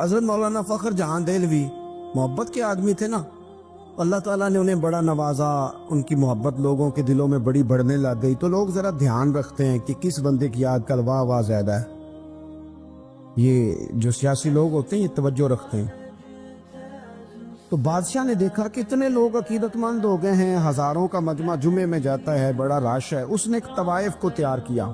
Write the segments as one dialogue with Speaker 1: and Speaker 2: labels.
Speaker 1: حضرت مولانا فخر جہاں دہلوی محبت کے آدمی تھے نا، اللہ تعالیٰ نے انہیں بڑا نوازا، ان کی محبت لوگوں کے دلوں میں بڑی بڑھنے لگ گئی، تو لوگ ذرا دھیان رکھتے ہیں کہ کس بندے کی آج کل واہ واہ زیادہ ہے۔ یہ جو سیاسی لوگ ہوتے ہیں یہ توجہ رکھتے ہیں۔ تو بادشاہ نے دیکھا کہ اتنے لوگ عقیدت مند ہو گئے ہیں، ہزاروں کا مجمع جمعے میں جاتا ہے، بڑا رش ہے، اس نے ایک طوائف کو تیار کیا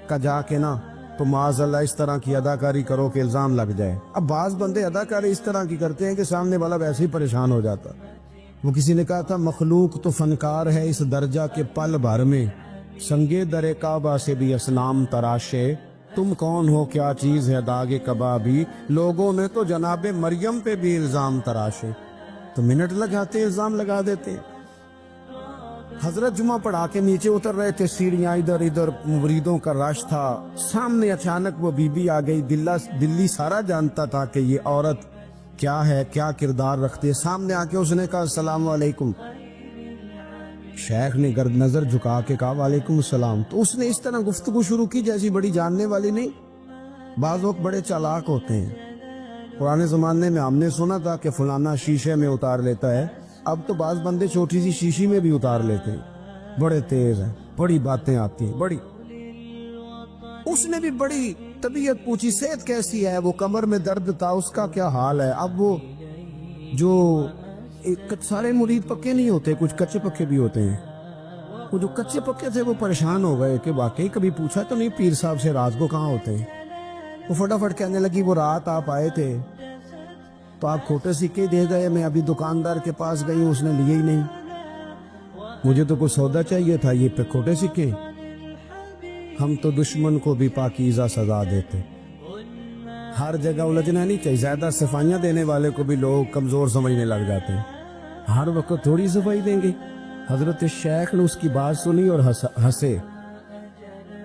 Speaker 1: کہ جا کے نا تو معاذ اللہ اس طرح کی اداکاری کرو کہ الزام لگ جائے۔ اب بعض بندے اداکاری اس طرح کی کرتے ہیں کہ سامنے والا ویسے ہی پریشان ہو جاتا۔ وہ کسی نے کہا تھا مخلوق تو فنکار ہے اس درجہ کے پل بھر میں، سنگے در کعبہ سے بھی اسنام تراشے، تم کون ہو کیا چیز ہے داغ کبابی، لوگوں نے تو جناب مریم پہ بھی الزام تراشے۔ تو منٹ لگاتے الزام لگا دیتے۔ حضرت جمعہ پڑھا کے نیچے اتر رہے تھے، سیڑھیاں ادھر ادھر، مریدوں کا رش تھا، سامنے اچانک وہ بی بی آ گئی۔ دلی سارا جانتا تھا کہ یہ عورت کیا ہے، کیا کردار رکھتی ہے۔ سامنے آ کے اس نے کہا السلام علیکم۔ شیخ نے گرد نظر جھکا کے کہا وعلیکم السلام۔ تو اس نے اس طرح گفتگو شروع کی جیسی بڑی جاننے والی نہیں۔ بعض لوگ بڑے چالاک ہوتے ہیں۔ پرانے زمانے میں ہم نے سنا تھا کہ فلانا شیشے میں اتار لیتا ہے، اب تو بعض بندے چھوٹی سی شیشی میں بھی اتار لیتے ہیں، بڑے تیز ہیں، بڑی باتیں آتی ہیں بڑی۔ اس نے بھی بڑی طبیعت پوچھی، صحت کیسی ہے؟ وہ کمر میں درد تھا، اس کا کیا حال ہے؟ اب وہ جو سارے مرید پکے نہیں ہوتے، کچھ کچے پکے بھی ہوتے ہیں، وہ جو کچے پکے تھے وہ پریشان ہو گئے کہ واقعی کبھی پوچھا تو نہیں پیر صاحب سے رات کو کہاں ہوتے ہیں۔ وہ فٹافٹ کہنے لگی وہ رات آپ آئے تھے تو آپ کھوٹے سکے دے گئے، میں ابھی دکاندار کے پاس گئی ہوں، اس نے لیے ہی نہیں، مجھے تو کوئی سودا چاہیے تھا، یہ پہ کھوٹے سکے۔ ہم تو دشمن کو بھی پاکیزہ سزا دیتے۔ ہر جگہ الجھنا نہیں چاہیے، زیادہ صفائیاں دینے والے کو بھی لوگ کمزور سمجھنے لگ جاتے ہیں، ہر وقت تھوڑی صفائی دیں گے۔ حضرت شیخ نے اس کی بات سنی اور ہنسے،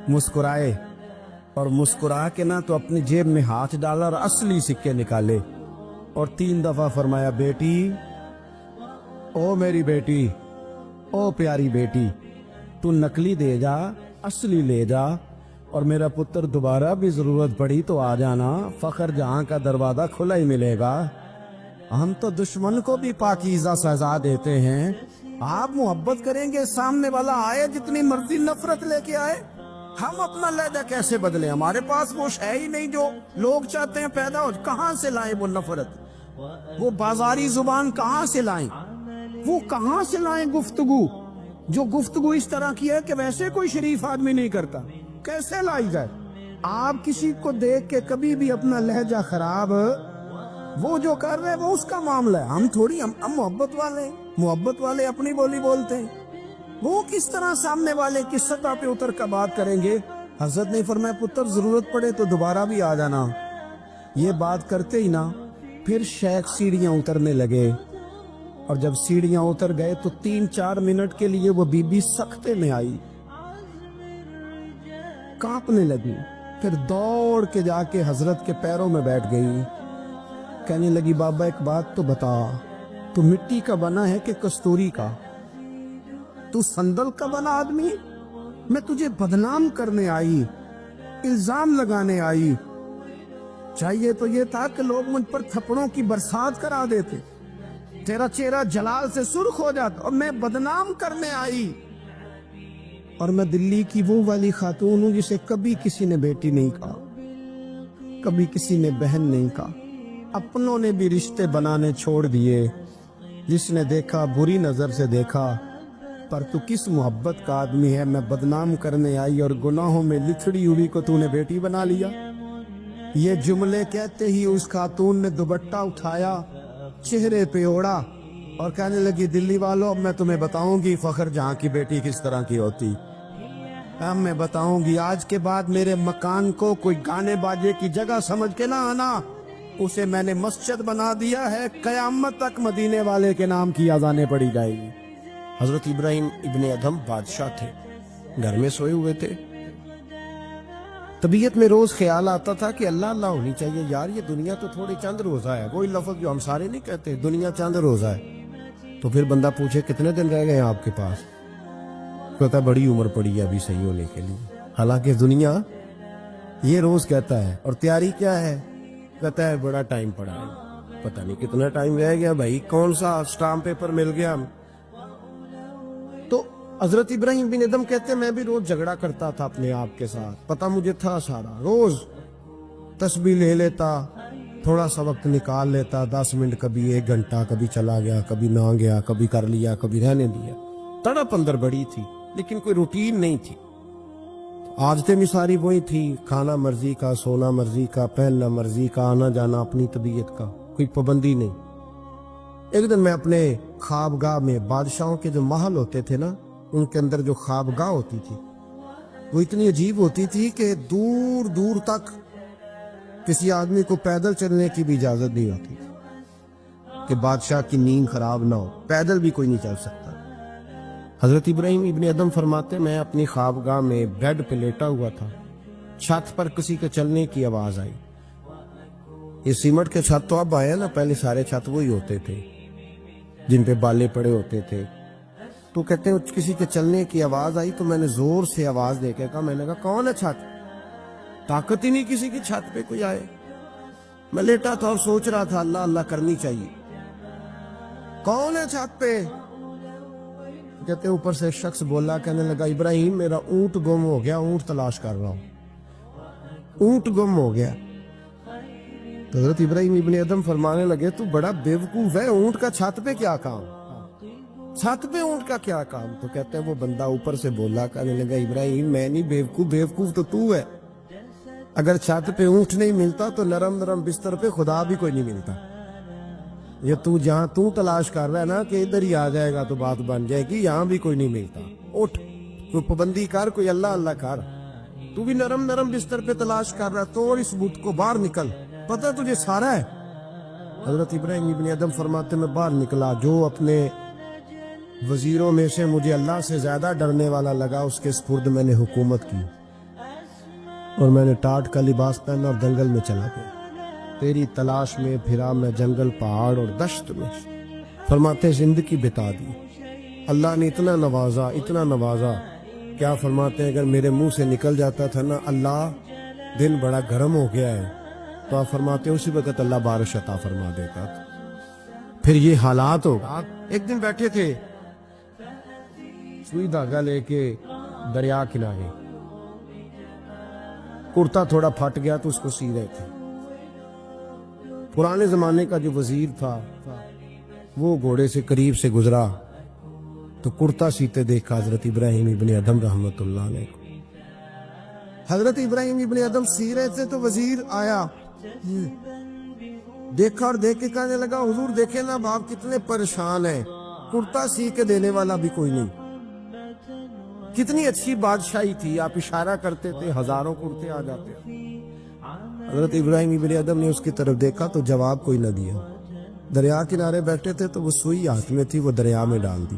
Speaker 1: مسکرائے، اور مسکرا کے نہ تو اپنی جیب میں ہاتھ ڈالا اور اصلی سکے نکالے اور 3 دفعہ فرمایا بیٹی، او میری بیٹی، او پیاری بیٹی، تو نقلی دے جا، اصلی لے جا، اور میرا پتر دوبارہ بھی ضرورت پڑی تو آ جانا، فخر جہاں کا دروازہ کھلا ہی ملے گا۔ ہم تو دشمن کو بھی پاکیزہ سزا دیتے ہیں۔ آپ محبت کریں گے، سامنے والا آئے جتنی مرضی نفرت لے کے آئے، ہم اپنا لہجہ کیسے بدلیں؟ ہمارے پاس وہ ہے ہی نہیں جو لوگ چاہتے ہیں پیدا ہو۔ کہاں سے لائیں وہ نفرت؟ وہ بازاری زبان کہاں سے لائیں؟ وہ کہاں سے لائیں گفتگو جو گفتگو اس طرح کی ہے کہ ویسے کوئی شریف آدمی نہیں کرتا؟ کیسے لائی جائے؟ آپ کسی کو دیکھ کے کبھی بھی اپنا لہجہ خراب، وہ جو کر رہے ہیں وہ اس کا معاملہ ہے، ہم تھوڑی، ہم محبت والے ہیں، محبت والے اپنی بولی بولتے ہیں۔ وہ کس طرح سامنے والے کی سطح پہ اتر کر بات کریں گے؟ حضرت نے فرمایا پتر ضرورت پڑے تو دوبارہ بھی آ جانا۔ یہ بات کرتے ہی نا پھر شیخ سیڑھیاں اترنے لگے، اور جب سیڑھیاں اتر گئے تو 3-4 منٹ کے لیے وہ بی بی سکتے میں آئی، کانپنے لگی، پھر دوڑ کے جا کے حضرت کے پیروں میں بیٹھ گئی، کہنے لگی بابا ایک بات تو بتا، تو مٹی کا بنا ہے کہ کستوری کا؟ تو سندل کا بنا آدمی؟ میں تجھے بدنام کرنے آئی، الزام لگانے آئی، چاہیے تو یہ تھا کہ لوگ مجھ پر تھپڑوں کی برسات کرا دیتے، تیرا چہرہ جلال سے سرخ ہو جاتا، اور میں بدنام کرنے آئی۔ اور میں دلی کی وہ والی خاتون ہوں جسے کبھی کسی نے بیٹی نہیں کہا، کبھی کسی نے بہن نہیں کہا، اپنوں نے بھی رشتے بنانے چھوڑ دیے، جس نے دیکھا بری نظر سے دیکھا، پر تو کس محبت کا آدمی ہے؟ میں بدنام کرنے آئی اور گناہوں میں لتھڑی ہوئی کو تو نے بیٹی بنا لیا۔ یہ جملے کہتے ہی اس خاتون نے دوپٹہ اٹھایا، چہرے پہ اوڑا، اور کہنے لگی دلی والوں اب میں تمہیں بتاؤں گی فخر جہاں کی بیٹی کس طرح کی ہوتی، اب میں بتاؤں گی۔ آج کے بعد میرے مکان کو کوئی گانے باجے کی جگہ سمجھ کے نہ آنا، اسے میں نے مسجد بنا دیا ہے، قیامت تک مدینے والے کے نام کی اذانیں پڑی جائے گی۔ حضرت ابراہیم ابن ادھم بادشاہ تھے، گھر میں سوئے ہوئے تھے، طبیعت میں روز خیال آتا تھا کہ اللہ اللہ ہونی چاہیے، یار یہ دنیا تو تھوڑی چند روزہ ہے، وہی لفظ جو ہم سارے نہیں کہتے، دنیا چند روزہ ہے۔ تو پھر بندہ پوچھے کتنے دن رہ گئے آپ کے پاس؟ کہتا بڑی عمر پڑی ہے ابھی صحیح ہونے کے لیے، حالانکہ دنیا یہ روز کہتا ہے، اور تیاری کیا ہے کہتا ہے بڑا ٹائم پڑا ہے، پتہ نہیں کتنا ٹائم رہ گیا بھائی، کون سا اسٹامپ پیپر مل گیا۔ تو حضرت ابراہیم بن ادم کہتے ہیں میں بھی روز جھگڑا کرتا تھا اپنے آپ کے ساتھ، پتہ مجھے تھا سارا، روز تسبیح لے لیتا، تھوڑا سا وقت نکال لیتا، 10 منٹ، کبھی 1 گھنٹہ، کبھی چلا گیا، کبھی نہ گیا، کبھی کر لیا، کبھی رہنے دیا، تڑپ اندر بڑی تھی لیکن کوئی روٹین نہیں تھی۔ عادتیں بھی ساری وہی تھی، کھانا مرضی کا، سونا مرضی کا، پہننا مرضی کا، آنا جانا اپنی طبیعت کا، کوئی پابندی نہیں۔ ایک دن میں اپنے خوابگاہ میں، بادشاہوں کے جو محل ہوتے تھے نا، ان کے اندر جو خوابگاہ ہوتی تھی وہ اتنی عجیب ہوتی تھی کہ دور دور تک کسی آدمی کو پیدل چلنے کی بھی اجازت نہیں ہوتی کہ بادشاہ کی نیند خراب نہ ہو، پیدل بھی کوئی نہیں چل سکتا۔ حضرت ابراہیم ابن ادم فرماتے میں اپنی خوابگاہ میں بیڈ پہ لیٹا ہوا تھا، چھت پر کسی کے چلنے کی آواز آئی۔ یہ سیمٹ کے چھت تو اب آئے نا، پہلے سارے چھت وہی ہوتے تھے جن پہ بالے پڑے ہوتے تھے۔ تو کہتے ہیں کسی کے چلنے کی آواز آئی تو میں نے زور سے آواز دے کے کہا، میں نے کہا کون ہے چھت؟ طاقت ہی نہیں کسی کی چھت پہ کوئی آئے۔ میں لیٹا تھا اور سوچ رہا تھا اللہ اللہ کرنی چاہیے، کون ہے چھت پہ؟ کہتے اوپر سے ایک شخص بولا، کہنے لگا ابراہیم میرا اونٹ گم ہو گیا، اونٹ تلاش کر رہا ہوں، اونٹ گم ہو گیا۔ تو حضرت ابراہیم ابن ادم فرمانے لگے تو بڑا بیوقوف ہے، اونٹ کا چھت پہ کیا کام؟ چھت پہ اونٹ کا کیا کام؟ تو کہتے ہیں وہ بندہ اوپر سے بولا، کہنے لگا ابراہیم میں نہیں بیوقوف، بیوقوف تو ہے، اگر چھت پہ اونٹ نہیں ملتا تو نرم نرم بستر پہ خدا بھی کوئی نہیں ملتا۔ یہ تو جہاں تو تلاش کر رہا ہے نا کہ ادھر ہی آ جائے گا تو بات بن جائے گی، یہاں بھی کوئی نہیں ملتا، اٹھ کوئی پابندی کر، کوئی اللہ اللہ کر، تو بھی نرم نرم بستر پہ تلاش کر رہا ہے، توڑ اس بت کو، باہر نکل، پتہ تجھے سارا ہے۔ حضرت ابراہیم ابن ادم فرماتے میں باہر نکلا، جو اپنے وزیروں میں سے مجھے اللہ سے زیادہ ڈرنے والا لگا اس کے سپرد میں نے حکومت کی، اور میں نے ٹاٹ کا لباس پہنا اور جنگل میں چلا گیا، تیری تلاش میں پھرا میں جنگل، پہاڑ اور دشت میں۔ فرماتے زندگی بتا دی، اللہ نے اتنا نوازا، اتنا نوازا، کیا فرماتے ہیں اگر میرے منہ سے نکل جاتا تھا نا اللہ دن بڑا گرم ہو گیا ہے، تو آپ فرماتے ہیں اسی وقت اللہ بارش عطا فرما دیتا تھا۔ پھر یہ حالات ہوگا۔ ایک دن بیٹھے تھے سوئی دھاگا لے کے دریا کنارے، کرتا تھوڑا پھٹ گیا تو اس کو سی رہے تھے۔ پرانے زمانے کا جو وزیر تھا وہ گھوڑے سے قریب سے گزرا تو کرتا سیتے دیکھا حضرت ابراہیم ابن ادم رحمت اللہ علیہ کو۔ حضرت ابراہیم ابن ادم سی رہے تھے تو وزیر آیا، دیکھا اور دیکھ کے کہنے لگا حضور دیکھیں نا آپ کتنے پریشان ہیں، کرتا سی کے دینے والا بھی کوئی نہیں۔ کتنی اچھی بادشاہی تھی، آپ اشارہ کرتے تھے ہزاروں کرتے آ جاتے۔ حضرت ابراہیم ابن ادم نے اس کی طرف دیکھا تو جواب کوئی نہ دیا، دریا کنارے بیٹھے تھے تو وہ سوئی ہاتھ میں تھی، وہ دریا میں ڈال دی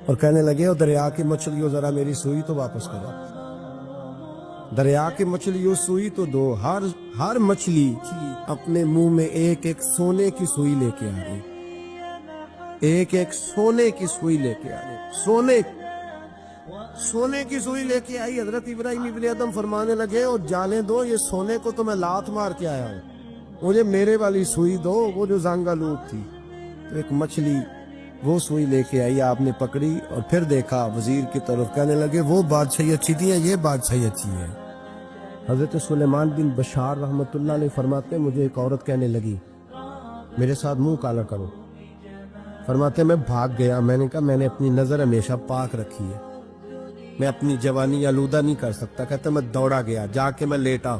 Speaker 1: اور کہنے لگے اور دریا کی مچھلیوں ذرا میری سوئی تو واپس کرو۔ دریا کی مچھلیوں سوئی تو دو، ہر مچھلی اپنے منہ میں ایک ایک سونے کی سوئی لے کے آ گئی، ایک ایک سونے کی سوئی لے کے آ گئی، سونے کی سوئی لے کے آئی۔ حضرت ابراہیم ابن ادم فرمانے لگے اور جانے دو، یہ سونے کو تو میں لات مار کے آیا ہوں، مجھے میرے والی سوئی دو، وہ جو زنگ آلود تھی۔ تو ایک مچھلی وہ سوئی لے کے آئی، آپ نے پکڑی اور پھر دیکھا وزیر کی طرف، کہنے لگے وہ بادشاہی اچھی تھی، یہ بادشاہی اچھی ہے۔ حضرت سلیمان بن بشار رحمت اللہ علیہ فرماتے مجھے ایک عورت کہنے لگی میرے ساتھ منہ کالا کرو، فرماتے میں بھاگ گیا، میں نے کہا میں نے اپنی نظر ہمیشہ پاک رکھی ہے، میں اپنی جوانی آلودہ نہیں کر سکتا۔ کہتا میں دوڑا گیا، جا کے میں لیٹا،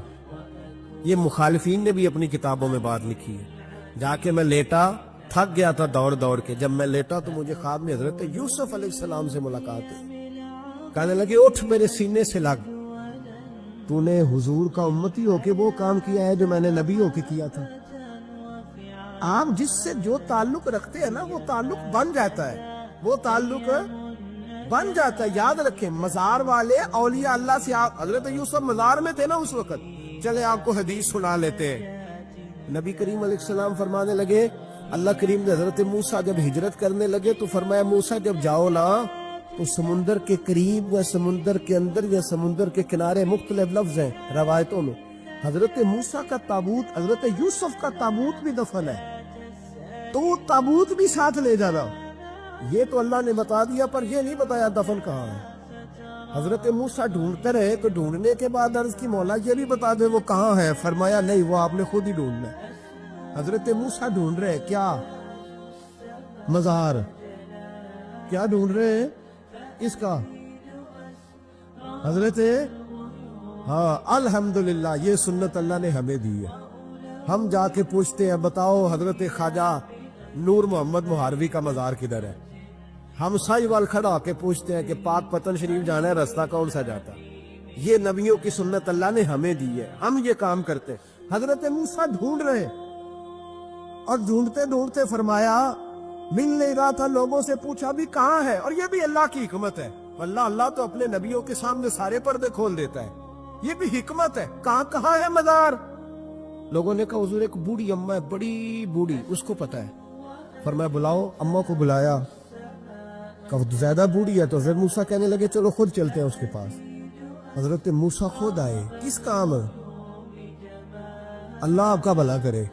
Speaker 1: یہ مخالفین نے بھی اپنی کتابوں میں بات لکھی ہے، جا کے میں لیٹا، تھک گیا تھا دوڑ دوڑ کے، جب میں لیٹا تو مجھے خواب میں حضرت یوسف علیہ السلام سے ملاقات ہوئی، کہنے لگے اٹھ میرے سینے سے لگ، تو نے حضور کا امتی ہو کے وہ کام کیا ہے جو میں نے نبی ہو کے کیا تھا۔ آپ جس سے جو تعلق رکھتے ہیں نا وہ تعلق بن جاتا ہے، وہ تعلق بن جاتا ہے، یاد رکھیں۔ مزار والے اولیاء اللہ سے، حضرت یوسف مزار میں تھے نا اس وقت، چلے آپ کو حدیث سنا لیتے ہیں۔ نبی کریم علیہ السلام فرمانے لگے، اللہ کریم نے حضرت موسیٰ جب ہجرت کرنے لگے تو فرمایا موسیٰ جب جاؤ نا تو سمندر کے قریب یا سمندر کے اندر یا سمندر کے کنارے، مختلف لفظ ہیں روایتوں میں، حضرت موسیٰ کا تابوت، حضرت یوسف کا تابوت بھی دفن ہے، تو وہ تابوت بھی ساتھ لے جانا، یہ تو اللہ نے بتا دیا، پر یہ نہیں بتایا دفن کہاں ہے۔ حضرت موسیٰ ڈھونڈتے رہے، تو ڈھونڈنے کے بعد عرض کی مولا یہ بھی بتا دے وہ کہاں ہے، فرمایا نہیں، وہ آپ نے خود ہی ڈھونڈنا ہے۔ حضرت موسیٰ ڈھونڈ رہے کیا؟ مزار۔ کیا ڈھونڈ رہے ہیں؟ اس کا حضرت الحمدللہ، یہ سنت اللہ نے ہمیں دی ہے۔ ہم جا کے پوچھتے ہیں بتاؤ حضرت خواجہ نور محمد مہاروی کا مزار کدھر ہے؟ ہم سائی وال کھڑا ہو کے پوچھتے ہیں کہ پاک پتن شریف جانا ہے، راستہ کون سا جاتا ہے؟ یہ نبیوں کی سنت اللہ نے ہمیں دی ہے، ہم یہ کام کرتے۔ حضرت موسیٰ ڈھونڈ رہے، اور ڈھونڈتے ڈھونڈتے فرمایا مل نہیں رہا تھا، لوگوں سے پوچھا بھی کہاں ہے، اور یہ بھی اللہ کی حکمت ہے۔ اللہ تو اپنے نبیوں کے سامنے سارے پردے کھول دیتا ہے، یہ بھی حکمت ہے۔ کہاں ہے مزار؟ لوگوں نے کہا حضور ایک بوڑھی اماں ہے، بڑی بوڑھی، اس کو پتا ہے۔ فرمایا بلاؤ۔ اماں کو بلایا، کہا زیادہ بوڑھی ہے، تو حضرت موسیٰ کہنے لگے چلو خود چلتے ہیں اس کے پاس۔ حضرت موسیٰ خود آئے، کس کام؟ اللہ آپ کا بھلا کرے،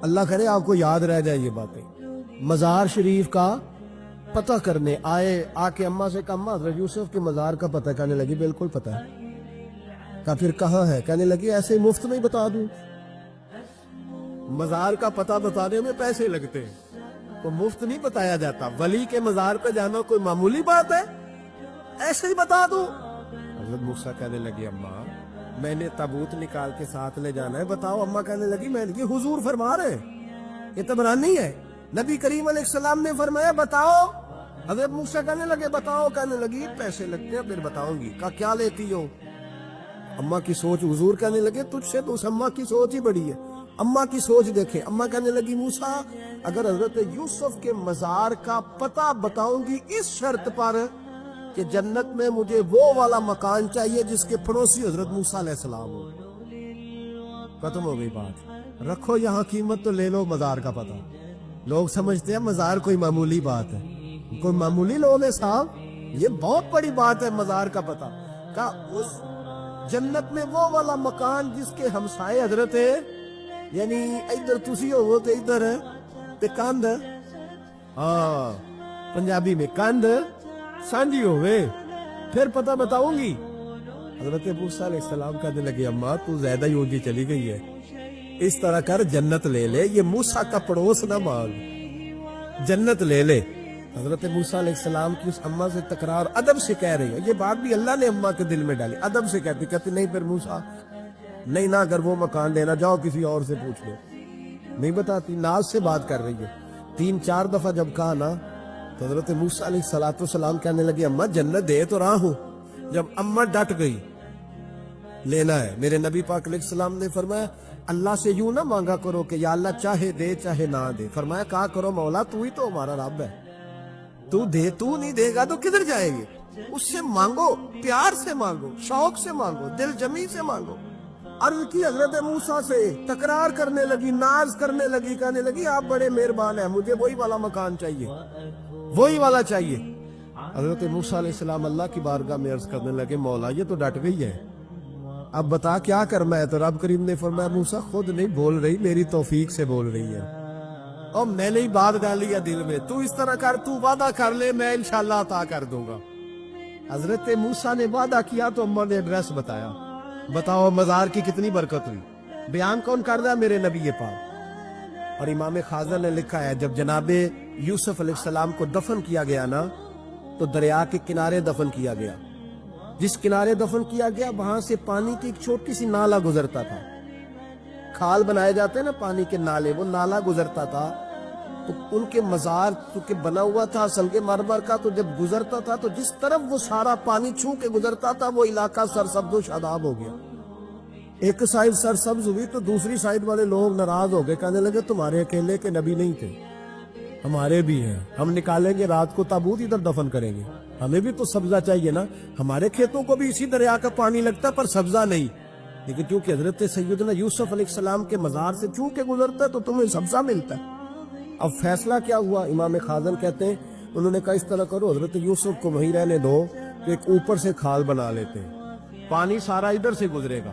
Speaker 1: اللہ کرے آپ کو یاد رہ جائے یہ باتیں۔ مزار شریف کا پتہ کرنے آئے، آ کے اماں سے کہا اماں حضرت یوسف کے مزار کا پتہ، کہنے لگی بالکل پتہ ہے۔ کہا پھر کہاں ہے؟ کہنے لگی ایسے مفت میں بتا دوں، مزار کا پتہ بتانے میں پیسے لگتے ہیں، تو مفت نہیں بتایا جاتا۔ ولی کے مزار پہ جانا کوئی معمولی بات ہے؟ ایسے ہی بتا دوں۔ حضرت موسیٰ کہنے لگی اماں میں نے تابوت نکال کے ساتھ لے جانا ہے، بتاؤ۔ اماں کہنے لگی میں یہ حضور فرما رہے ہیں، یہ تبرانی ہے، نبی کریم علیہ السلام نے فرمایا بتاؤ۔ حضرت موسیٰ کہنے لگے بتاؤ، کہنے لگی پیسے لگتے ہیں پھر بتاؤں گی۔ کہا کیا لیتی ہو؟ اماں کی سوچ، حضور کہنے لگے تجھ سے تو اس اماں کی سوچ ہی بڑی ہے، اماں کی سوچ دیکھیں۔ اماں کہنے لگی موسیٰ اگر حضرت یوسف کے مزار کا پتہ بتاؤں گی اس شرط پر کہ جنت میں مجھے وہ والا مکان چاہیے جس کے پڑوسی حضرت موسیٰ علیہ السلام ہو۔ ختم ہو گئی بات، رکھو یہاں قیمت تو لے لو مزار کا پتہ۔ لوگ سمجھتے ہیں مزار کوئی معمولی بات ہے، کوئی معمولی لوگ ہیں صاحب، یہ بہت بڑی بات ہے مزار کا پتہ۔ کہا اس جنت میں وہ والا مکان جس کے ہمسائے حضرت ہے، یعنی ادھر تسی ہو تو ادھر ہے تے کاندھ، ہاں پنجابی میں کاندھ سانجی ہوئے، پھر پتہ بتاؤں گی۔ حضرت موسیٰ علیہ السلام کہنے لگے اماں تو زیادہ ہی اونچی چلی گئی ہے، اس طرح کر جنت لے لے، یہ موسیٰ کا پڑوس نہ مانگ، جنت لے لے۔ حضرت موسیٰ علیہ السلام کی اس اماں سے تکرار ادب سے کہہ رہی ہے، یہ بات بھی اللہ نے اماں کے دل میں ڈالی، ادب سے کہتی نہیں پھر موسیٰ نہیں، نہ اگر وہ مکان دینا جاؤ کسی اور سے پوچھ لو، نہیں بتاتی، ناز سے بات کر رہی ہے۔ 3-4 دفعہ جب کہا نا تو حضرت موسیٰ علیہ السلام کہنے لگے اماں جنت دے تو رہا ہوں۔ جب اماں ڈٹ گئی لینا ہے، میرے نبی پاک علیہ السلام نے فرمایا اللہ سے یوں نہ مانگا کرو کہ یا اللہ چاہے دے چاہے نہ دے، فرمایا کہا کرو مولا تو ہی تو ہمارا رب ہے، تو دے، تو نہیں دے گا تو کدھر جائے گی؟ اس سے مانگو، پیار سے مانگو، شوق سے مانگو، دل جمی سے مانگو۔ عرض کی حضرت موسیٰ سے، تکرار کرنے لگی، ناز کرنے لگی، کہنے لگی آپ بڑے مہربان ہیں، مجھے وہی والا مکان چاہیے، وہی والا چاہیے۔ حضرت موسیٰ علیہ السلام اللہ کی بارگاہ میں عرض کرنے لگے مولا یہ تو ڈٹ گئی ہے، اب بتا کیا کرنا ہے؟ تو رب کریم نے فرمایا موسیٰ خود نہیں بول رہی، میری توفیق سے بول رہی ہے، اور میں نے ہی بات ڈالی ہے دل میں، تو اس طرح کر، تو وعدہ کر لے میں انشاءاللہ عطا کر دوں گا۔ حضرت موسیٰ نے وعدہ کیا تو اماں نے ایڈریس بتایا، بتاؤ مزار کی کتنی برکت ہوئی۔ بیان کون کر رہا ہے؟ میرے نبی پاک۔ اور امام خازن نے لکھا ہے جب جناب یوسف علیہ السلام کو دفن کیا گیا نا تو دریا کے کنارے دفن کیا گیا، جس کنارے دفن کیا گیا وہاں سے پانی کی ایک چھوٹی سی نالا گزرتا تھا، کھال بنائے جاتے ہیں نا پانی کے نالے، وہ نالا گزرتا تھا، تو ان کے مزار چونکہ بنا ہوا تھا سنگ مرمر کا، تو جب گزرتا تھا تو جس طرف وہ سارا پانی چھو کے گزرتا تھا وہ علاقہ سرسبز و شاداب ہو گیا۔ ایک سائیڈ سرسبز ہوئی تو دوسری سائیڈ والے لوگ ناراض ہو گئے، کہنے لگے تمہارے اکیلے کے نبی نہیں تھے، ہمارے بھی ہیں، ہم نکالیں گے رات کو تابوت ادھر دفن کریں گے، ہمیں بھی تو سبزہ چاہیے نا، ہمارے کھیتوں کو بھی اسی دریا کا پانی لگتا ہے پر سبزہ نہیں، لیکن چونکہ حضرت سیدنا یوسف علیہ السلام کے مزار سے چھو کے گزرتا ہے تو تمہیں سبزہ ملتا ہے۔ اب فیصلہ کیا ہوا؟ امام خازن کہتے ہیں انہوں نے کہا اس طرح کرو حضرت یوسف کو وہیں رہنے دو، تو ایک اوپر سے کھال بنا لیتے ہیں، پانی سارا ادھر سے گزرے گا،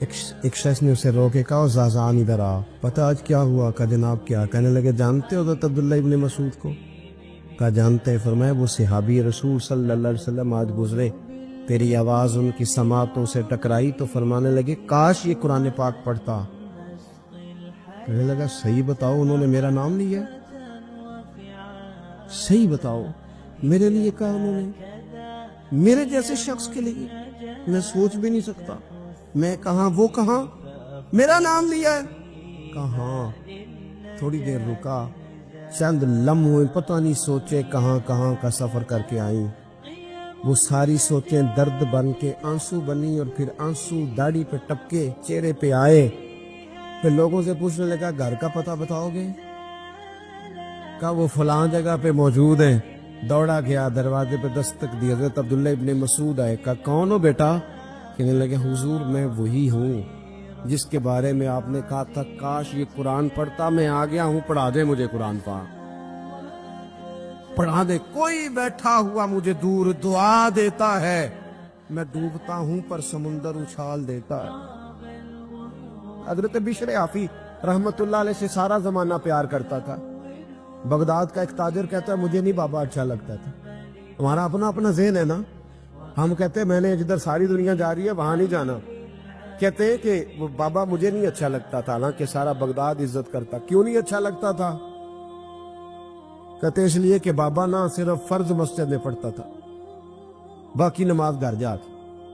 Speaker 1: ایک شخص نے اسے روکے کہا زازان ادھر آ، پتہ آج کیا ہوا؟ کہا جناب کیا؟ کہنے لگے جانتے ہو حضرت عبداللہ ابن مسعود کو؟ کہا جانتے ہیں۔ فرمایا وہ صحابی رسول صلی اللہ علیہ وسلم آج گزرے، تیری آواز ان کی سماعتوں سے ٹکرائی تو فرمانے لگے کاش یہ قرآن پاک پڑھتا۔ کہنے لگا صحیح بتاؤ انہوں نے میرا نام لیا؟ صحیح بتاؤ میرے لیے کہا انہوں نے؟ میرے جیسے شخص کے لیے؟ میں سوچ بھی نہیں سکتا۔ میں کہاں وہ کہاں میرا نام لیا ہے؟ کہاں؟ تھوڑی دیر رکا، چند لمحے پتہ نہیں سوچے کہاں کہاں کا سفر کر کے آئیں۔ وہ ساری سوچیں درد بن کے آنسو بنی، اور پھر آنسو داڑھی پہ ٹپکے چہرے پہ آئے۔ پھر لوگوں سے پوچھنے لگا گھر کا پتہ بتاؤ گے؟ کہا وہ فلاں جگہ پہ موجود ہے۔ دوڑا گیا، دروازے پہ دستک دی، حضرت عبداللہ ابن مسعود آئے۔ کہا کون ہو بیٹا؟ کہنے لگے حضور میں وہی ہوں جس کے بارے میں آپ نے کہا تھا کاش یہ قرآن پڑھتا، میں آ گیا ہوں، پڑھا دے مجھے قرآن پاک، پڑھا دے۔ کوئی بیٹھا ہوا مجھے دور دعا دیتا ہے، میں ڈوبتا ہوں پر سمندر اچھال دیتا ہے۔ حضرت بشر عافی رحمت اللہ علیہ سے سارا زمانہ پیار کرتا تھا۔ بغداد کا ایک تاجر کہتا ہے مجھے نہیں بابا اچھا لگتا تھا۔ ہمارا اپنا اپنا ذہن ہے نا، ہم کہتے ہیں میں نے جدھر ساری دنیا جا رہی ہے وہاں نہیں جانا۔ کہتے ہیں کہ وہ بابا مجھے نہیں اچھا لگتا تھا، حالانکہ سارا بغداد عزت کرتا۔ کیوں نہیں اچھا لگتا تھا؟ کہتے اس لیے کہ بابا نہ صرف فرض مسجد میں پڑھتا تھا، باقی نماز گھر جا کے۔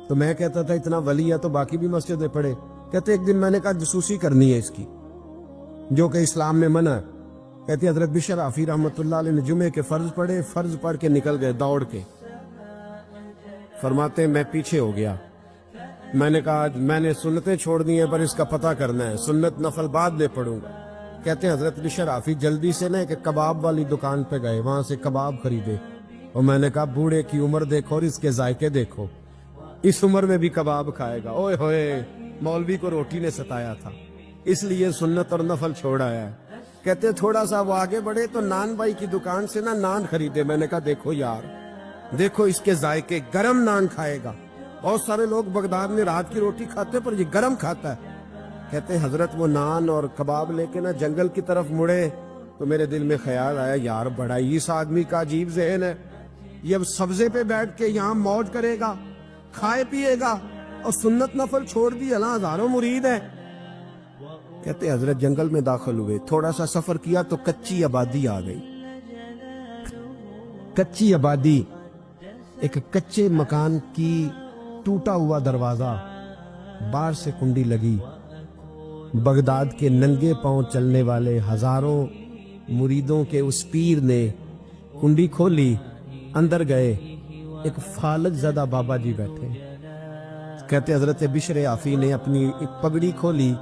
Speaker 1: تو میں کہتا تھا اتنا ولی ہے تو باقی بھی مسجد میں پڑھے۔ کہتے ایک دن میں نے کہا جسوسی کرنی ہے اس کی، جو کہ اسلام میں منع ہے۔ کہتے حضرت بشر عافی رحمت اللہ علیہ نے جمعے کے فرض پڑھے، فرض پڑھ کے نکل گئے دوڑ کے۔ فرماتے میں پیچھے ہو گیا، میں نے کہا میں نے سنتیں چھوڑ دی ہیں پر اس کا پتہ کرنا ہے، سنت نفل بعد میں پڑھوں گا۔ کہتے ہیں حضرت بشر عافی جلدی سے نا کہ کباب والی دکان پہ گئے، وہاں سے کباب خریدے، اور میں نے کہا بوڑھے کی عمر دیکھو اور اس کے ذائقے دیکھو، اس عمر میں بھی کباب کھائے گا۔ اوئے ہوئے، مولوی کو روٹی نے ستایا تھا، اس لیے سنت اور نفل چھوڑ آیا ہے۔ کہتے تھوڑا سا وہ آگے بڑھے تو نان بھائی کی دکان سے نا نان خریدے۔ میں نے کہا دیکھو یار، دیکھو اس کے ذائقے، گرم نان کھائے گا۔ بہت سارے لوگ بغداد میں رات کی روٹی کھاتے پر یہ گرم کھاتا ہے۔ کہتے ہیں حضرت وہ نان اور کباب لے کے نا جنگل کی طرف مڑے تو میرے دل میں خیال آیا یار بڑا ہی اس آدمی کا عجیب ذہن ہے، یہ اب سبزے پہ بیٹھ کے یہاں موج کرے گا، کھائے پیے گا، اور سنت نفل چھوڑ دی، اللہ ہزاروں مرید ہے۔ کہتے حضرت جنگل میں داخل ہوئے، تھوڑا سا سفر کیا تو کچی آبادی آ گئی۔ کچی آبادی، ایک کچے مکان کی ٹوٹا ہوا دروازہ، باہر سے کنڈی لگی۔ بغداد کے ننگے پاؤں چلنے والے ہزاروں مریدوں کے اس پیر نے کنڈی کھولی، اندر گئے، ایک فالج زدہ بابا جی بیٹھے۔ کہتے حضرت بشر عافی نے اپنی ایک پگڑی کھولی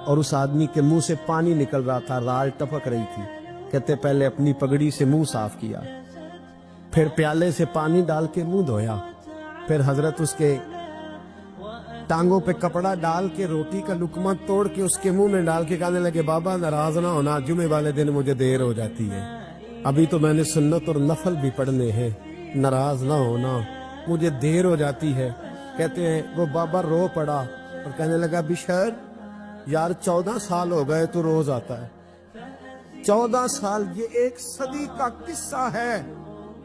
Speaker 1: اور اس آدمی کے منہ سے پانی نکل رہا تھا، رال ٹپک رہی تھی۔ کہتے پہلے اپنی پگڑی سے منہ صاف کیا، پھر پیالے سے پانی ڈال کے منہ دھویا، پھر حضرت اس کے ٹانگوں پہ کپڑا ڈال کے روٹی کا لقمہ توڑ کے اس کے منہ میں ڈال کے کہنے لگے بابا ناراض نہ ہونا، جمعے والے دن مجھے دیر ہو جاتی ہے، ابھی تو میں نے سنت اور نفل بھی پڑھنے ہیں، ناراض نہ ہونا، مجھے دیر ہو جاتی ہے۔ کہتے ہیں وہ بابا رو پڑا اور کہنے لگا بشر یار 14 سال ہو گئے تو روز آتا ہے، 14 سال، یہ 1 صدی کا قصہ ہے،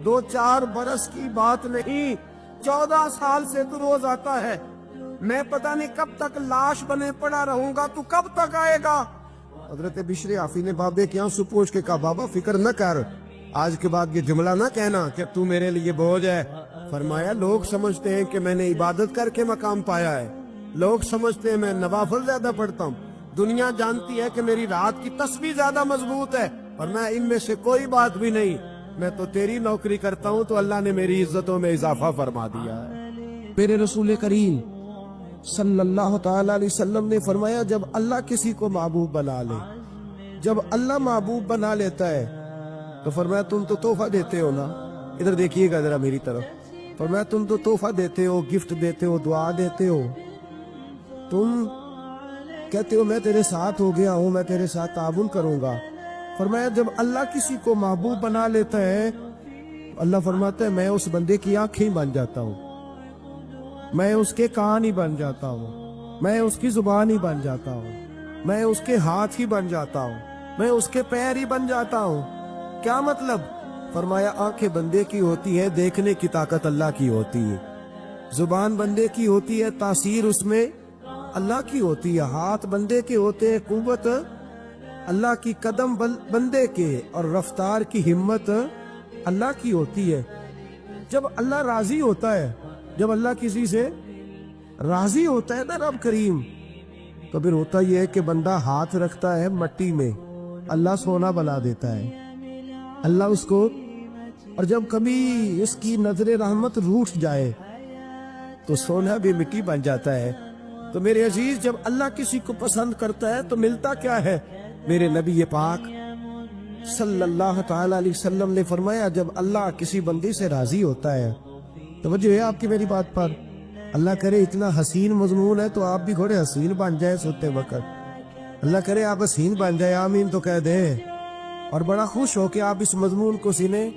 Speaker 1: 2-4 برس کی بات نہیں، 14 سال سے تو روز آتا ہے۔ میں پتہ نہیں کب تک لاش بنے پڑا رہوں گا، تو کب تک آئے گا؟ حضرت بشر عافی نے بابے کے آنسو پوچھ کے کہا بابا فکر نہ کر، آج کے بعد یہ جملہ نہ کہنا کہ تو میرے لیے بوجھ ہے۔ فرمایا لوگ سمجھتے ہیں کہ میں نے عبادت کر کے مقام پایا ہے، لوگ سمجھتے ہیں میں نوافل زیادہ پڑھتا ہوں، دنیا جانتی ہے کہ میری رات کی تسبیح زیادہ مضبوط ہے، اور میں ان میں سے کوئی بات بھی نہیں، میں تو تیری نوکری کرتا ہوں تو اللہ نے میری عزتوں میں اضافہ فرما دیا ہے۔ میرے رسول کریم صلی اللہ تعالی علیہ وسلم نے فرمایا جب اللہ کسی کو محبوب بنا لے، جب اللہ محبوب بنا لیتا ہے تو فرمایا تم تو تحفہ دیتے ہو نا، ادھر دیکھیے گا ذرا میری طرف، فرمایا تم تو تحفہ دیتے ہو، گفٹ دیتے ہو، دعا دیتے ہو، تم کہتے ہو میں تیرے ساتھ ہو گیا ہوں، میں تیرے ساتھ تعاون کروں گا۔ فرمایا جب اللہ کسی کو محبوب بنا لیتا ہے اللہ فرماتا ہے میں اس بندے کی آنکھیں بن جاتا ہوں، میں اس کے کان ہی بن جاتا ہوں، میں اس کی زبان ہی بن جاتا ہوں، میں اس کے ہاتھ ہی بن جاتا ہوں، میں اس کے پیر ہی بن جاتا ہوں۔ کیا مطلب؟ فرمایا آنکھیں بندے کی ہوتی ہیں، دیکھنے کی طاقت اللہ کی ہوتی ہے، زبان بندے کی ہوتی ہے، تاثیر اس میں اللہ کی ہوتی ہے، ہاتھ بندے کے ہوتے ہیں، قوت اللہ کی، قدم بندے کے، اور رفتار کی ہمت اللہ کی ہوتی ہے۔ جب اللہ راضی ہوتا ہے، جب اللہ کسی سے راضی ہوتا ہے نا رب کریم، تو پھر ہوتا یہ ہے کہ بندہ ہاتھ رکھتا ہے مٹی میں، اللہ سونا بنا دیتا ہے، اللہ اس کو، اور جب کبھی اس کی نظر رحمت روٹھ جائے تو سونا بھی مٹی بن جاتا ہے۔ تو میرے عزیز، جب اللہ کسی کو پسند کرتا ہے تو ملتا کیا ہے؟ میرے نبی پاک صلی اللہ تعالی علیہ وسلم نے فرمایا، جب اللہ کسی بندی سے راضی ہوتا ہے، توجہ ہے آپ کی میری بات پر، اللہ کرے اتنا حسین مضمون ہے تو آپ بھی تھوڑے حسین بن جائے سوتے وقت، اللہ کرے آپ حسین بن جائے، آمین تو کہہ دے، اور بڑا خوش ہو کہ آپ اس مضمون کو سنیں۔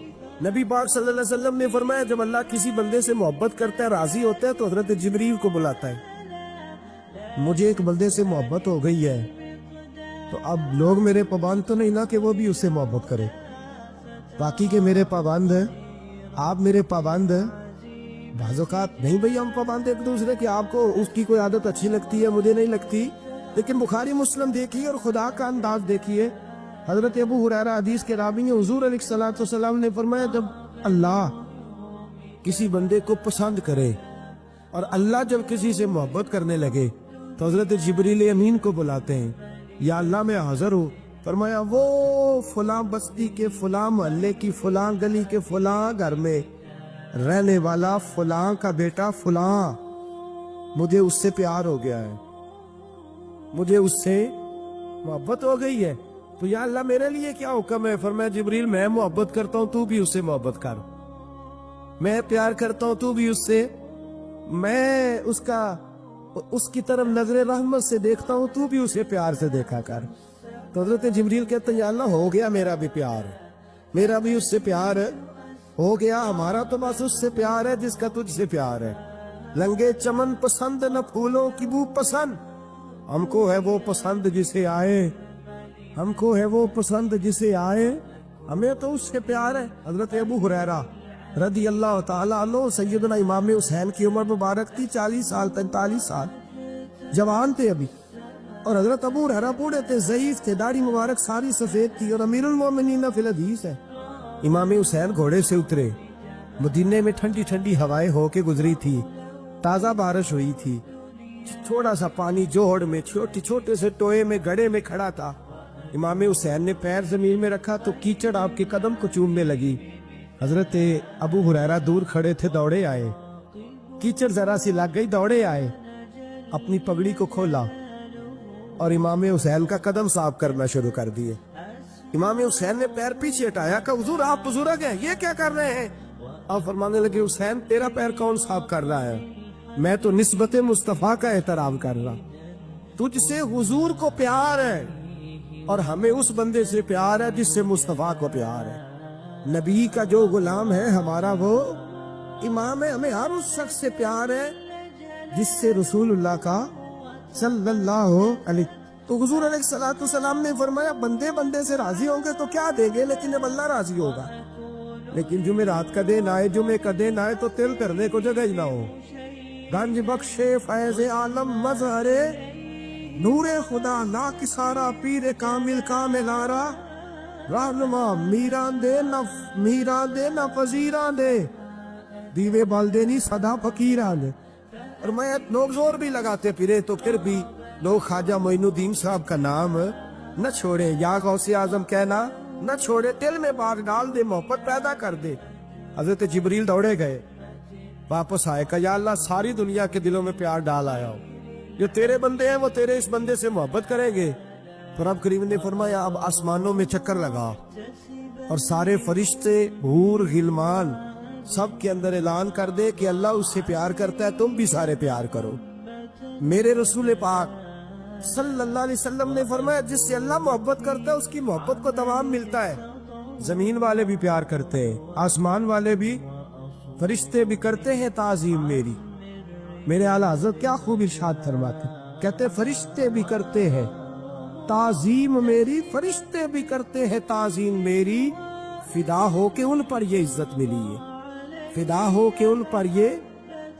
Speaker 1: نبی پاک صلی اللہ علیہ وسلم نے فرمایا، جب اللہ کسی بندے سے محبت کرتا ہے، راضی ہوتا ہے، تو حضرت جبریل کو بلاتا ہے، مجھے ایک بندے سے محبت ہو گئی ہے، تو اب لوگ میرے پابند تو نہیں نا کہ وہ بھی اس سے محبت کرے، باقی کہ میرے پابند ہیں، آپ میرے پابند ہیں، بعض اوقات نہیں بھئی ہم پابند ایک دوسرے کہ آپ کو اس کی کوئی عادت اچھی لگتی ہے، مجھے نہیں لگتی، لیکن بخاری مسلم دیکھیے اور خدا کا انداز دیکھیے۔ حضرت ابو ہریرہ حدیث کے راوی ہیں، حضور علیہ الصلوۃ والسلام نے فرمایا، جب اللہ کسی بندے کو پسند کرے اور اللہ جب کسی سے محبت کرنے لگے تو حضرت جبریل امین کو بلاتے ہیں، یا اللہ میں حاضر ہوں، فرمایا وہ فلاں بستی کے فلاں محلے کی فلاں گلی کے فلاں گھر میں رہنے والا فلاں کا بیٹا فلاں، مجھے اس سے پیار ہو گیا ہے، مجھے اس سے محبت ہو گئی ہے، تو یا اللہ میرے لیے کیا حکم ہے؟ فرمایا جبریل میں محبت کرتا ہوں، تو بھی اس سے محبت کر، میں پیار کرتا ہوں، تو بھی اس سے، میں اس کی طرف نظر رحمت سے دیکھتا ہوں، تو بھی اسے پیار سے دیکھا کر۔ تو حضرت جبریل کہتے ہیں، یا اللہ ہو گیا میرا بھی پیار، میرا بھی اس سے پیار ہو گیا، ہمارا تو بس اس سے پیار ہے جس کا تجھ سے پیار ہے۔ لنگے چمن پسند نہ پھولوں کی بو پسند، ہم کو ہے وہ پسند جسے آئے، ہم کو ہے وہ پسند جسے آئے، ہمیں تو اس سے پیار ہے۔ حضرت ابو ہریرہ رضی اللہ تعالیٰ عنہ، سیدنا امام حسین کی عمر مبارک تھی 40 سال 43 سال، جوان تھے ابھی، اور حضرت ابو ہریرہ بوڑھے تھے، ضعیف تھے، داڑھی مبارک ساری سفید تھی، اور امیر المومنین فی الحدیث ہے۔ امام حسین گھوڑے سے اترے، مدینے میں ٹھنڈی ٹھنڈی ہوائیں ہو کے گزری تھی، تازہ بارش ہوئی تھی، تھوڑا سا پانی جوہڑ میں چھوٹے سے ٹوئے میں گڑھے میں کھڑا تھا، امام حسین نے پیر زمین میں رکھا تو کیچڑ آپ کے قدم کو چومنے لگی، حضرت ابو ہریرہ دور کھڑے تھے، دوڑے آئے، کیچڑ ذرا سی لگ گئی، دوڑے آئے، اپنی پگڑی کو کھولا اور امام حسین کا قدم صاف کرنا شروع کر دیے۔ امام حسین نے پیر پیچھے ہٹایا، کہا حضور آپ بزرگ ہیں، یہ کیا کر رہے ہیں؟ آپ فرمانے لگے، حسین تیرا پیر کون صاف کر رہا ہے؟ میں تو نسبت مصطفیٰ کا احترام کر رہا، تجھ سے حضور کو پیار ہے اور ہمیں اس بندے سے پیار ہے جس سے مصطفیٰ کو پیار ہے، نبی کا جو غلام ہے ہمارا وہ امام ہے، ہمیں ہر اس شخص سے پیار ہے جس سے رسول اللہ کا صلی اللہ علیہ، تو حضور علیہ السلام نے فرمایا بندے سے راضی ہوں گے تو کیا دیں گے، لیکن جب اللہ راضی ہوگا، لیکن جمعرات کا دن آئے، جمعے کا دن آئے تو تل کرنے کو جگہ ہی نہ ہو، گنج بخشے فیض عالم مظہر نور خدا لا کسارا پیر کامل کامل آرا رہنما میران دے نہ پذیران دے دیوے بالدے نہیں صدا فقیران دے۔ اور میں لوگ زور بھی لگاتے پھرے تو پھر بھی لوگ خواجہ معین الدین صاحب کا نام نہ چھوڑے، یا غوث اعظم کہنا نہ چھوڑے، دل میں بات ڈال دے، محبت پیدا کر دے۔ حضرت جبریل دوڑے گئے، واپس آئے، کہا یا اللہ ساری دنیا کے دلوں میں پیار ڈال آیا ہو، جو تیرے بندے ہیں وہ تیرے اس بندے سے محبت کریں گے۔ تو رب کریم نے فرمایا اب آسمانوں میں چکر لگا اور سارے فرشتے، حور، غلمان سب کے اندر اعلان کر دے کہ اللہ اس سے پیار کرتا ہے، تم بھی سارے پیار کرو۔ میرے رسول پاک صلی اللہ علیہ وسلم نے فرمایا جس سے اللہ محبت کرتا ہے اس کی محبت کو دوام ملتا ہے، زمین والے بھی پیار کرتے ہیں، آسمان والے بھی، فرشتے بھی کرتے ہیں تعظیم میری۔ میرے اعلیٰ حضرت کیا خوب ارشاد فرماتے ہیں، کہتے فرشتے بھی کرتے ہیں تعظیم میری، فرشتے بھی کرتے ہیں تعظیم میری، فدا ہو کے ان پر یہ عزت ملی ہے، فدا ہو کے ان پر یہ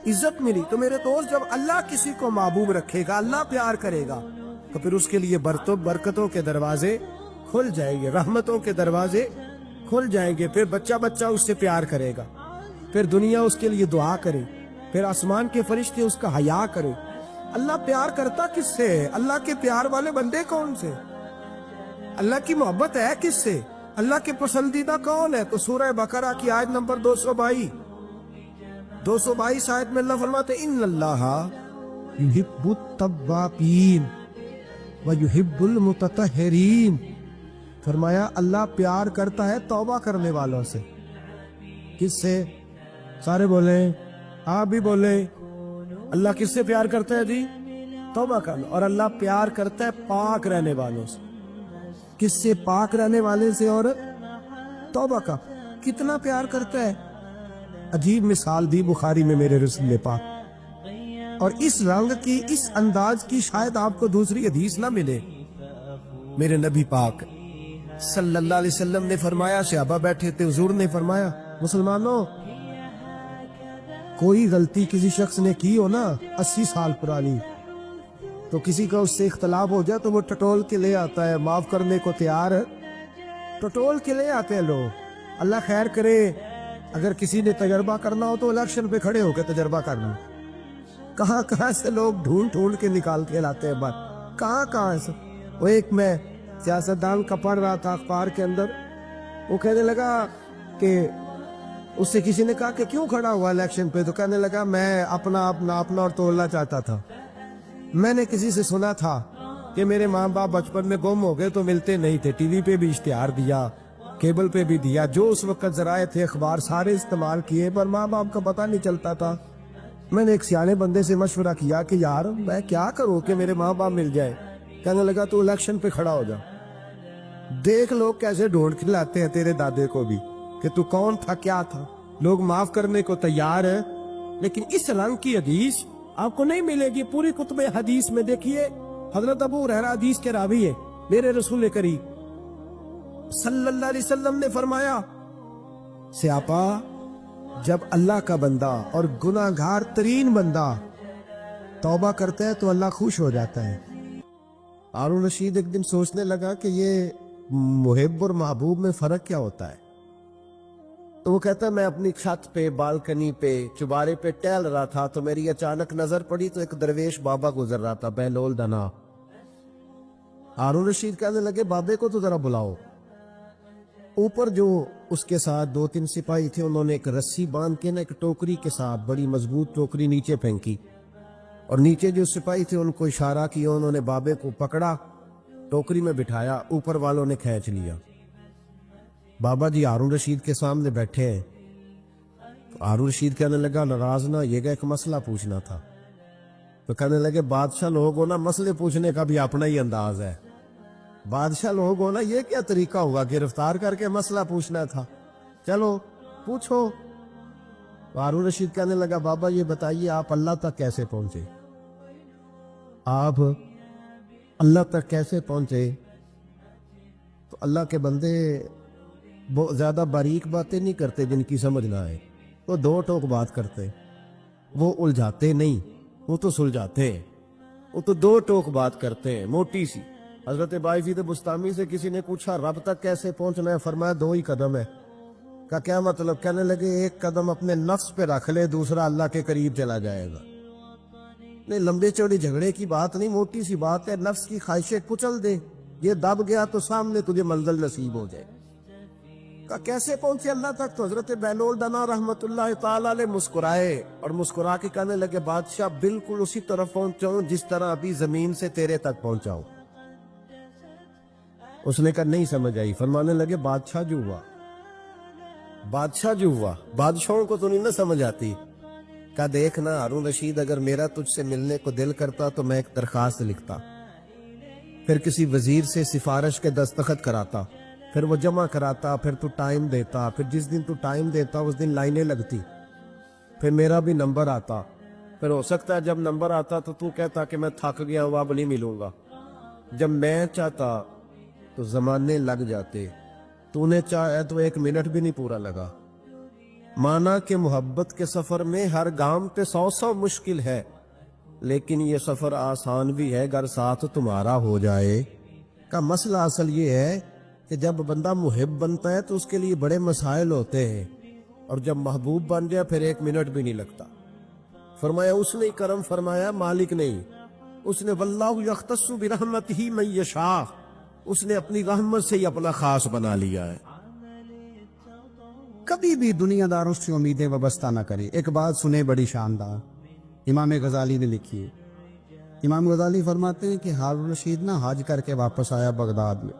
Speaker 1: عزت ملی۔ تو میرے دوست، جب اللہ کسی کو محبوب رکھے گا، اللہ پیار کرے گا، تو پھر اس کے لیے برکتوں کے دروازے کھل جائیں گے، رحمتوں کے دروازے کھل جائیں گے، پھر بچہ بچہ اس سے پیار کرے گا، پھر دنیا اس کے لیے دعا کرے، پھر آسمان کے فرشتے اس کا حیا کرے۔ اللہ پیار کرتا کس سے ہے؟ اللہ کے پیار والے بندے کون سے؟ اللہ کی محبت ہے کس سے؟ اللہ کے پسندیدہ کون ہے؟ تو سورہ بقرہ کی آیت نمبر 222 آیت میں اللہ فرماتے ان اللہ یحب التوابین ویحب المتطہرین، فرمایا اللہ پیار کرتا ہے توبہ کرنے والوں سے۔ کس سے؟ سارے بولیں، آپ بھی بولیں، اللہ کس سے پیار کرتا ہے جی؟ توبہ کرنا۔ اور اللہ پیار کرتا ہے پاک رہنے والوں سے۔ کس سے؟ پاک رہنے والے سے اور توبہ کا۔ کتنا پیار کرتا ہے؟ عجیب مثال دی بخاری میں میرے رسول پاک، اور اس رنگ کی، اس انداز کی شاید آپ کو دوسری حدیث نہ ملے۔ میرے نبی پاک صلی اللہ علیہ وسلم نے فرمایا، صحابہ بیٹھے تھے، حضور نے فرمایا مسلمانوں، کوئی غلطی کسی شخص نے کی ہو نا 80 سال پرانی، تو کسی کا اس سے اختلاف ہو جائے تو وہ ٹٹول کے لے آتا ہے، معاف کرنے کو تیار ہے، ٹٹول کے لے آتے ہیں لوگ۔ اللہ خیر کرے، اگر کسی نے تجربہ کرنا ہو تو الیکشن پہ کھڑے ہو کے تجربہ کرنا۔ کہاں کہاں سے لوگ ڈھونڈ کے نکال کے لاتے ہیں بات، کہاں سے۔ وہ ایک میں سیاستدان کا پڑھ رہا تھا اخبار کے اندر، وہ کہنے لگا کہ اس سے کسی نے کہا کہ کیوں کھڑا ہوا الیکشن پہ، تو کہنے لگا میں اپنا اور تولنا چاہتا تھا۔ میں نے کسی سے سنا تھا کہ میرے ماں باپ بچپن میں گم ہو گئے تو ملتے نہیں تھے، ٹی وی پہ بھی اشتہار دیا، کیبل پہ بھی دیا، جو اس وقت ذرائع تھے اخبار سارے استعمال کیے، پر ماں باپ کا پتہ نہیں چلتا تھا۔ میں نے ایک سیانے بندے سے مشورہ کیا کہ یار میں کیا کروں کہ میرے ماں باپ مل جائے۔ کہنے لگا تو الیکشن پہ کھڑا ہو جا، دیکھ لوگ کیسے ڈھونڈ کے لاتے ہیں تیرے دادے کو بھی کہ تو کون تھا، کیا تھا۔ لوگ معاف کرنے کو تیار ہیں، لیکن اس رنگ کی حدیث آپ کو نہیں ملے گی۔ پوری کتب حدیث میں دیکھیے، حضرت ابو ہریرہ حدیث کے راوی ہے، میرے رسول کریم صلی اللہ علیہ وسلم نے فرمایا، سیاپا جب اللہ کا بندہ اور گناہگار ترین بندہ توبہ کرتا ہے تو اللہ خوش ہو جاتا ہے۔ ہارون رشید ایک دن سوچنے لگا کہ یہ محب اور محبوب میں فرق کیا ہوتا ہے، تو وہ کہتا ہے میں اپنی چھت پہ، بالکنی پہ، چبارے پہ ٹہل رہا تھا تو میری اچانک نظر پڑی تو ایک درویش بابا گزر رہا تھا، بہلول دنا۔ ہارون رشید کہنے لگے بابے کو تو ذرا بلاؤ۔ اوپر جو اس کے ساتھ 2-3 سپاہی تھے، انہوں نے ایک رسی باندھ کے نا ایک ٹوکری کے ساتھ، بڑی مضبوط ٹوکری نیچے پھینکی، اور نیچے جو سپاہی تھے ان کو اشارہ کیا، انہوں نے بابے کو پکڑا، ٹوکری میں بٹھایا، اوپر والوں نے کھینچ لیا۔ بابا جی ہارون رشید کے سامنے بیٹھے ہیں، ہارون رشید کہنے لگا ناراض نہ، یہ ایک مسئلہ پوچھنا تھا۔ تو کہنے لگے بادشاہ لوگ ہو نا، مسئلے پوچھنے کا بھی اپنا ہی انداز ہے، بادشاہ لوگ ہو نا، یہ کیا طریقہ ہوا، گرفتار کر کے مسئلہ پوچھنا تھا، چلو پوچھو۔ ہارون رشید کہنے لگا بابا یہ بتائیے آپ اللہ تک کیسے پہنچے، آپ اللہ تک کیسے پہنچے؟ تو اللہ کے بندے بہت زیادہ باریک باتیں نہیں کرتے جن کی سمجھ نہ آئے، وہ دو ٹوک بات کرتے، وہ الجھاتے نہیں، وہ تو سلجھاتے ہیں، وہ تو دو ٹوک بات کرتے ہیں موٹی سی۔ حضرت باعزید بستامی سے کسی نے پوچھا رب تک کیسے پہنچنا ہے، فرمایا 2 ہی قدم ہے۔ کا کیا مطلب؟ کہنے لگے ایک قدم اپنے نفس پہ رکھ لے، دوسرا اللہ کے قریب چلا جائے گا۔ نہیں لمبے چوڑی جھگڑے کی بات نہیں، موٹی سی بات ہے، نفس کی خواہشیں کچل دے، یہ دب گیا تو سامنے تجھے منزل نصیب ہو جائے۔ کا کیسے پہنچے اللہ تک؟ تو حضرت بہلول دنا رحمت اللہ تعالی علیہ مسکرائے اور مسکرا کے کہنے لگے بادشاہ بالکل اسی طرف پہنچاؤں جس طرح ابھی زمین سے تیرے تک پہنچاؤں۔ اس نے کہا نہیں سمجھ آئی۔ فرمانے لگے بادشاہ جو ہوا، بادشاہوں کو تو نہیں نہ سمجھ آتی۔ کہا دیکھنا ہارون رشید، اگر میرا تجھ سے ملنے کو دل کرتا تو میں ایک درخواست لکھتا، پھر کسی وزیر سے سفارش کے دستخط کراتا، پھر وہ جمع کراتا، پھر تو ٹائم دیتا، پھر جس دن تو ٹائم دیتا اس دن لائنیں لگتی، پھر میرا بھی نمبر آتا، پھر ہو سکتا ہے جب نمبر آتا تو تو کہتا کہ میں تھک گیا ہوں اب نہیں ملوں گا. جب میں چاہتا تو زمانے لگ جاتے, تو نے چاہا تو 1 منٹ بھی نہیں پورا لگا. مانا کہ محبت کے سفر میں ہر گام پہ 100 مشکل ہے, لیکن یہ سفر آسان بھی ہے اگر ساتھ تمہارا ہو جائے. کا مسئلہ اصل یہ ہے کہ جب بندہ محب بنتا ہے تو اس کے لیے بڑے مسائل ہوتے ہیں, اور جب محبوب بن گیا پھر 1 منٹ بھی نہیں لگتا. فرمایا اس نے کرم فرمایا, مالک نہیں. اس نے واللہ یختص برحمتہ من یشاء, اس نے اپنی رحمت سے ہی اپنا خاص بنا لیا ہے. کبھی بھی دنیا داروں سے امیدیں وابستہ نہ کرے. ایک بات سنے بڑی شاندار, امام غزالی نے لکھی ہے. امام غزالی فرماتے ہیں کہ ہارون رشید نہ حج کر کے واپس آیا بغداد میں,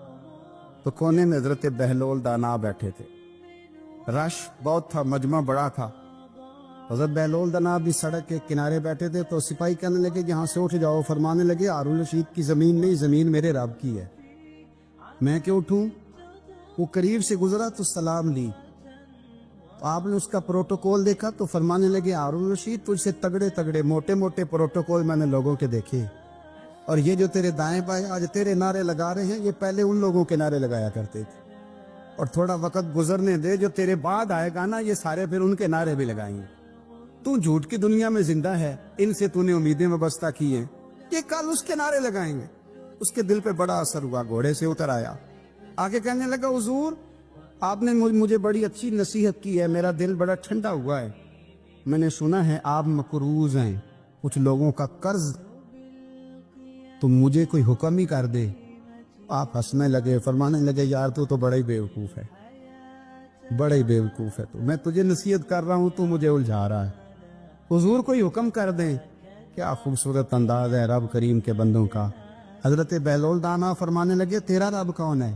Speaker 1: تو کونے میں حضرت بہلول دانا بیٹھے تھے. رش بہت تھا, مجمع بڑا تھا. حضرت بہلول دانا بھی سڑک کے کنارے بیٹھے تھے, تو سپاہی کہنے لگے یہاں سے اٹھ جاؤ. فرمانے لگے ہارون رشید کی زمین نہیں, زمین میرے رب کی ہے, میں کیوں اٹھوں. وہ قریب سے گزرا تو سلام لی. آپ نے اس کا پروٹوکول دیکھا تو فرمانے لگے ہارون رشید تجھ سے تگڑے تگڑے موٹے موٹے پروٹوکول میں نے لوگوں کے دیکھے, اور یہ جو تیرے دائیں بائیں آج تیرے نعرے لگا رہے ہیں یہ پہلے ان لوگوں کے نعرے لگایا کرتے تھے, اور تھوڑا وقت گزرنے دے, جو تیرے بعد آئے گا نا یہ سارے پھر ان کے نعرے بھی لگائیں گے. تو جھوٹ کی دنیا میں زندہ ہے, ان سے تو نے امیدیں وابستہ کی ہیں, یہ کل اس کے نعرے لگائیں گے. اس کے دل پہ بڑا اثر ہوا, گھوڑے سے اتر آیا, آگے کہنے لگا حضور آپ نے مجھے بڑی اچھی نصیحت کی ہے, میرا دل بڑا ٹھنڈا ہوا ہے. میں نے سنا ہے آپ مقروض ہیں, کچھ لوگوں کا قرض, تو مجھے کوئی حکم ہی کر دے. آپ ہنسنے لگے, فرمانے لگے یار تو بڑا ہی بیوقوف ہے, بڑا ہی بیوقوف ہے. تو میں تجھے نصیحت کر رہا ہوں, تو مجھے الجھا رہا ہے. حضور کوئی حکم کر دیں. کیا خوبصورت انداز ہے رب کریم کے بندوں کا. حضرت بہلول دانا فرمانے لگے تیرا رب کون ہے.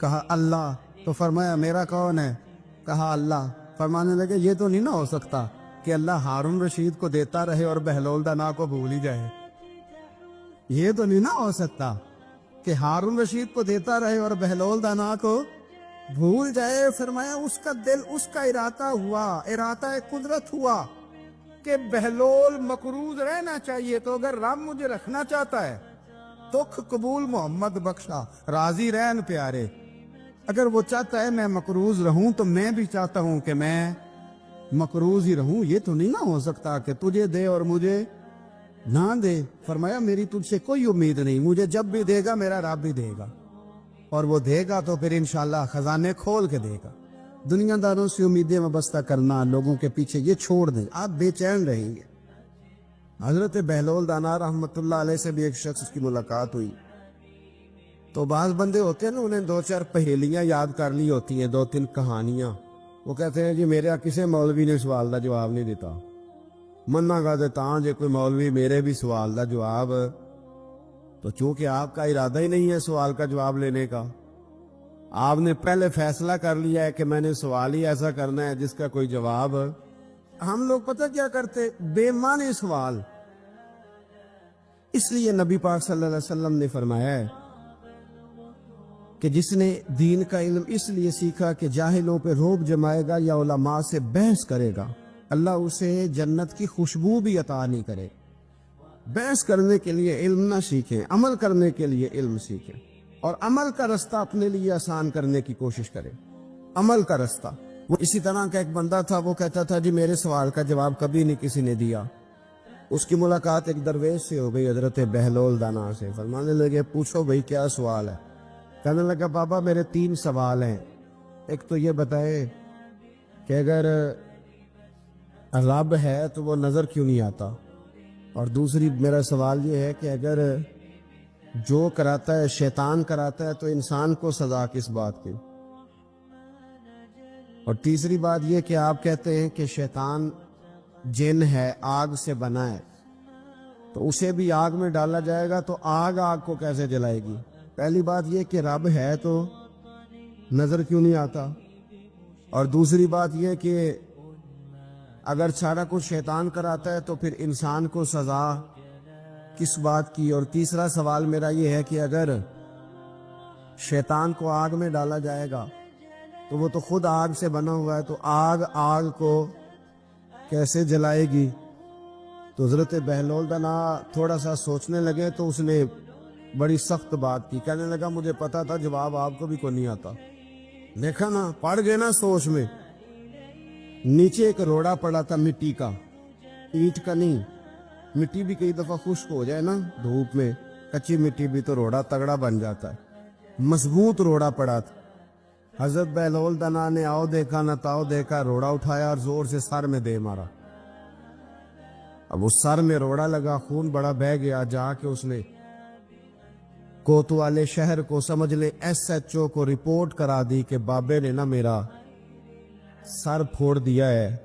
Speaker 1: کہا اللہ. تو فرمایا میرا کون ہے. کہا اللہ. فرمانے لگے یہ تو نہیں نہ ہو سکتا کہ اللہ ہارون رشید کو دیتا رہے اور بہلول دانا کو بھول ہی جائے. یہ تو نہیں نہ ہو سکتا کہ ہارون رشید کو دیتا رہے اور بہلول دانا کو بھول جائے. فرمایا اس کا دل, اس کا ارادہ ہوا, ارادہ قدرت ہوا کہ بہلول مقروض رہنا چاہیے, تو اگر رب مجھے رکھنا چاہتا ہے دکھ قبول محمد بخشا, راضی رہن پیارے. اگر وہ چاہتا ہے میں مقروض رہوں تو میں بھی چاہتا ہوں کہ میں مقروض ہی رہوں. یہ تو نہیں نہ ہو سکتا کہ تجھے دے اور مجھے نہ دے. فرمایا میری تجھ سے کوئی امید نہیں, مجھے جب بھی دے گا میرا رب بھی دے گا, اور وہ دے گا تو پھر انشاءاللہ خزانے کھول کے دے گا. دنیا داروں سے امیدیں وابستہ کرنا, لوگوں کے پیچھے, یہ چھوڑ دیں, آپ بے چین رہیں گے. حضرت بہلول دانا رحمت اللہ علیہ سے بھی ایک شخص کی ملاقات ہوئی. تو بعض بندے ہوتے ہیں نا, انہیں 2-4 پہیلیاں یاد کر لی ہوتی ہیں, 2-3 کہانیاں. وہ کہتے ہیں جی میرے کسی مولوی نے سوال دا جواب نہیں دیتا, منا گا دیتا جے کوئی مولوی میرے بھی سوال دا جواب. تو چونکہ آپ کا ارادہ ہی نہیں ہے سوال کا جواب لینے کا, آپ نے پہلے فیصلہ کر لیا ہے کہ میں نے سوال ہی ایسا کرنا ہے جس کا کوئی جواب. ہم لوگ پتہ کیا کرتے, بے معنی سوال. اس لیے نبی پاک صلی اللہ علیہ وسلم نے فرمایا ہے کہ جس نے دین کا علم اس لیے سیکھا کہ جاہلوں پہ رعب جمائے گا یا علماء سے بحث کرے گا, اللہ اسے جنت کی خوشبو بھی عطا نہیں کرے. بحث کرنے کے لیے علم نہ سیکھیں, عمل کرنے کے لیے علم سیکھیں, اور عمل کا رستہ اپنے لیے آسان کرنے کی کوشش کریں. عمل کا رستہ. وہ اسی طرح کا ایک بندہ تھا, وہ کہتا تھا جی میرے سوال کا جواب کبھی نہیں کسی نے دیا. اس کی ملاقات ایک درویش سے ہو گئی, حضرت بہلول دانا سے. فرمانے لگے پوچھو بھئی کیا سوال ہے. کہنے لگا بابا میرے 3 سوال ہیں. ایک تو یہ بتائے کہ اگر رب ہے تو وہ نظر کیوں نہیں آتا, اور دوسری میرا سوال یہ ہے کہ اگر جو کراتا ہے شیطان کراتا ہے تو انسان کو سزا کس بات کی, اور تیسری بات یہ کہ آپ کہتے ہیں کہ شیطان جن ہے, آگ سے بنا ہے, تو اسے بھی آگ میں ڈالا جائے گا تو آگ کو کیسے جلائے گی. پہلی بات یہ کہ رب ہے تو نظر کیوں نہیں آتا, اور دوسری بات یہ کہ اگر سارا کچھ شیطان کراتا ہے تو پھر انسان کو سزا کس بات کی. اور تیسرا سوال میرا یہ ہے کہ اگر شیطان کو آگ میں ڈالا جائے گا تو وہ تو خود آگ سے بنا ہوا ہے, تو آگ کو کیسے جلائے گی. تو حضرت بہلول دنا تھوڑا سا سوچنے لگے تو اس نے بڑی سخت بات کی. کہنے لگا مجھے پتا تھا جواب آپ کو بھی کوئی نہیں آتا. دیکھا نا, پڑ گئے نا سوچ میں. نیچے ایک روڑا پڑا تھا مٹی کا, اینٹ کا نہیں. مٹی بھی کئی دفعہ خشک ہو جائے نا دھوپ میں, کچی مٹی بھی تو روڑا تگڑا بن جاتا ہے. مضبوط روڑا پڑا تھا. حضرت بہلول دنا نے آؤ دیکھا نہ تاؤ دیکھا, روڑا اٹھایا اور زور سے سر میں دے مارا. اب اس سر میں روڑا لگا, خون بڑا بہہ گیا. جا کے اس نے کوتوالے شہر کو, سمجھ لے SHO کو رپورٹ کرا دی کہ بابے نے نا میرا سر پھوڑ دیا ہے.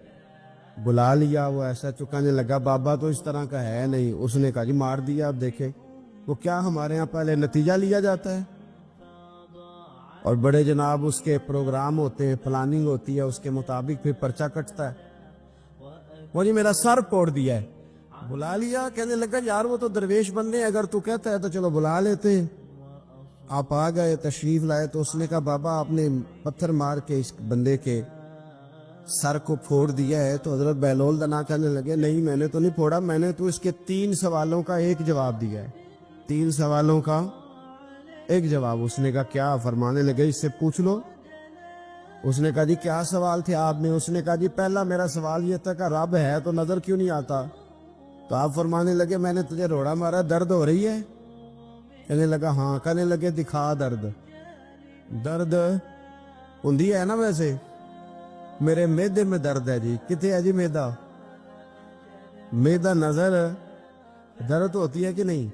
Speaker 1: بلا لیا. وہ SHO کہنے لگا بابا تو اس طرح کا ہے نہیں. اس نے کہا جی مار دیا. اب دیکھیں وہ کیا ہمارے ہاں پہلے نتیجہ لیا جاتا ہے اور بڑے جناب اس کے پروگرام ہوتے ہیں, پلاننگ ہوتی ہے, اس کے مطابق پھر پرچہ کٹتا ہے. وہ جی میرا سر پھوڑ دیا ہے. بلا لیا. کہنے لگا یار وہ تو درویش بندے ہیں, اگر تو کہتا ہے تو چلو بلا لیتے ہیں. آپ آ گئے, تشریف لائے. تو اس نے کہا بابا آپ نے پتھر مار کے اس بندے کے سر کو پھوڑ دیا ہے. تو حضرت بہلول دنا کہنے لگے نہیں میں نے تو نہیں پھوڑا, میں نے تو اس کے 3 سوالوں کا ایک جواب دیا ہے. 3 سوالوں کا ایک جواب. اس نے کہا کیا؟ فرمانے لگے اس سے پوچھ لو. اس نے کہا جی کیا سوال تھے آپ نے؟ اس نے کہا جی پہلا میرا سوال یہ تھا کہ رب ہے تو نظر کیوں نہیں آتا؟ تو آپ فرمانے لگے میں نے تجھے روڑا مارا, درد ہو رہی ہے؟ کہنے لگا ہاں. کہنے لگے دکھا درد. درد ہوندی ہے نا ویسے؟ میرے میدے میں درد ہے جی. کتنے ہے جی میدا؟ میدا نظر درد ہوتی ہے کہ نہیں؟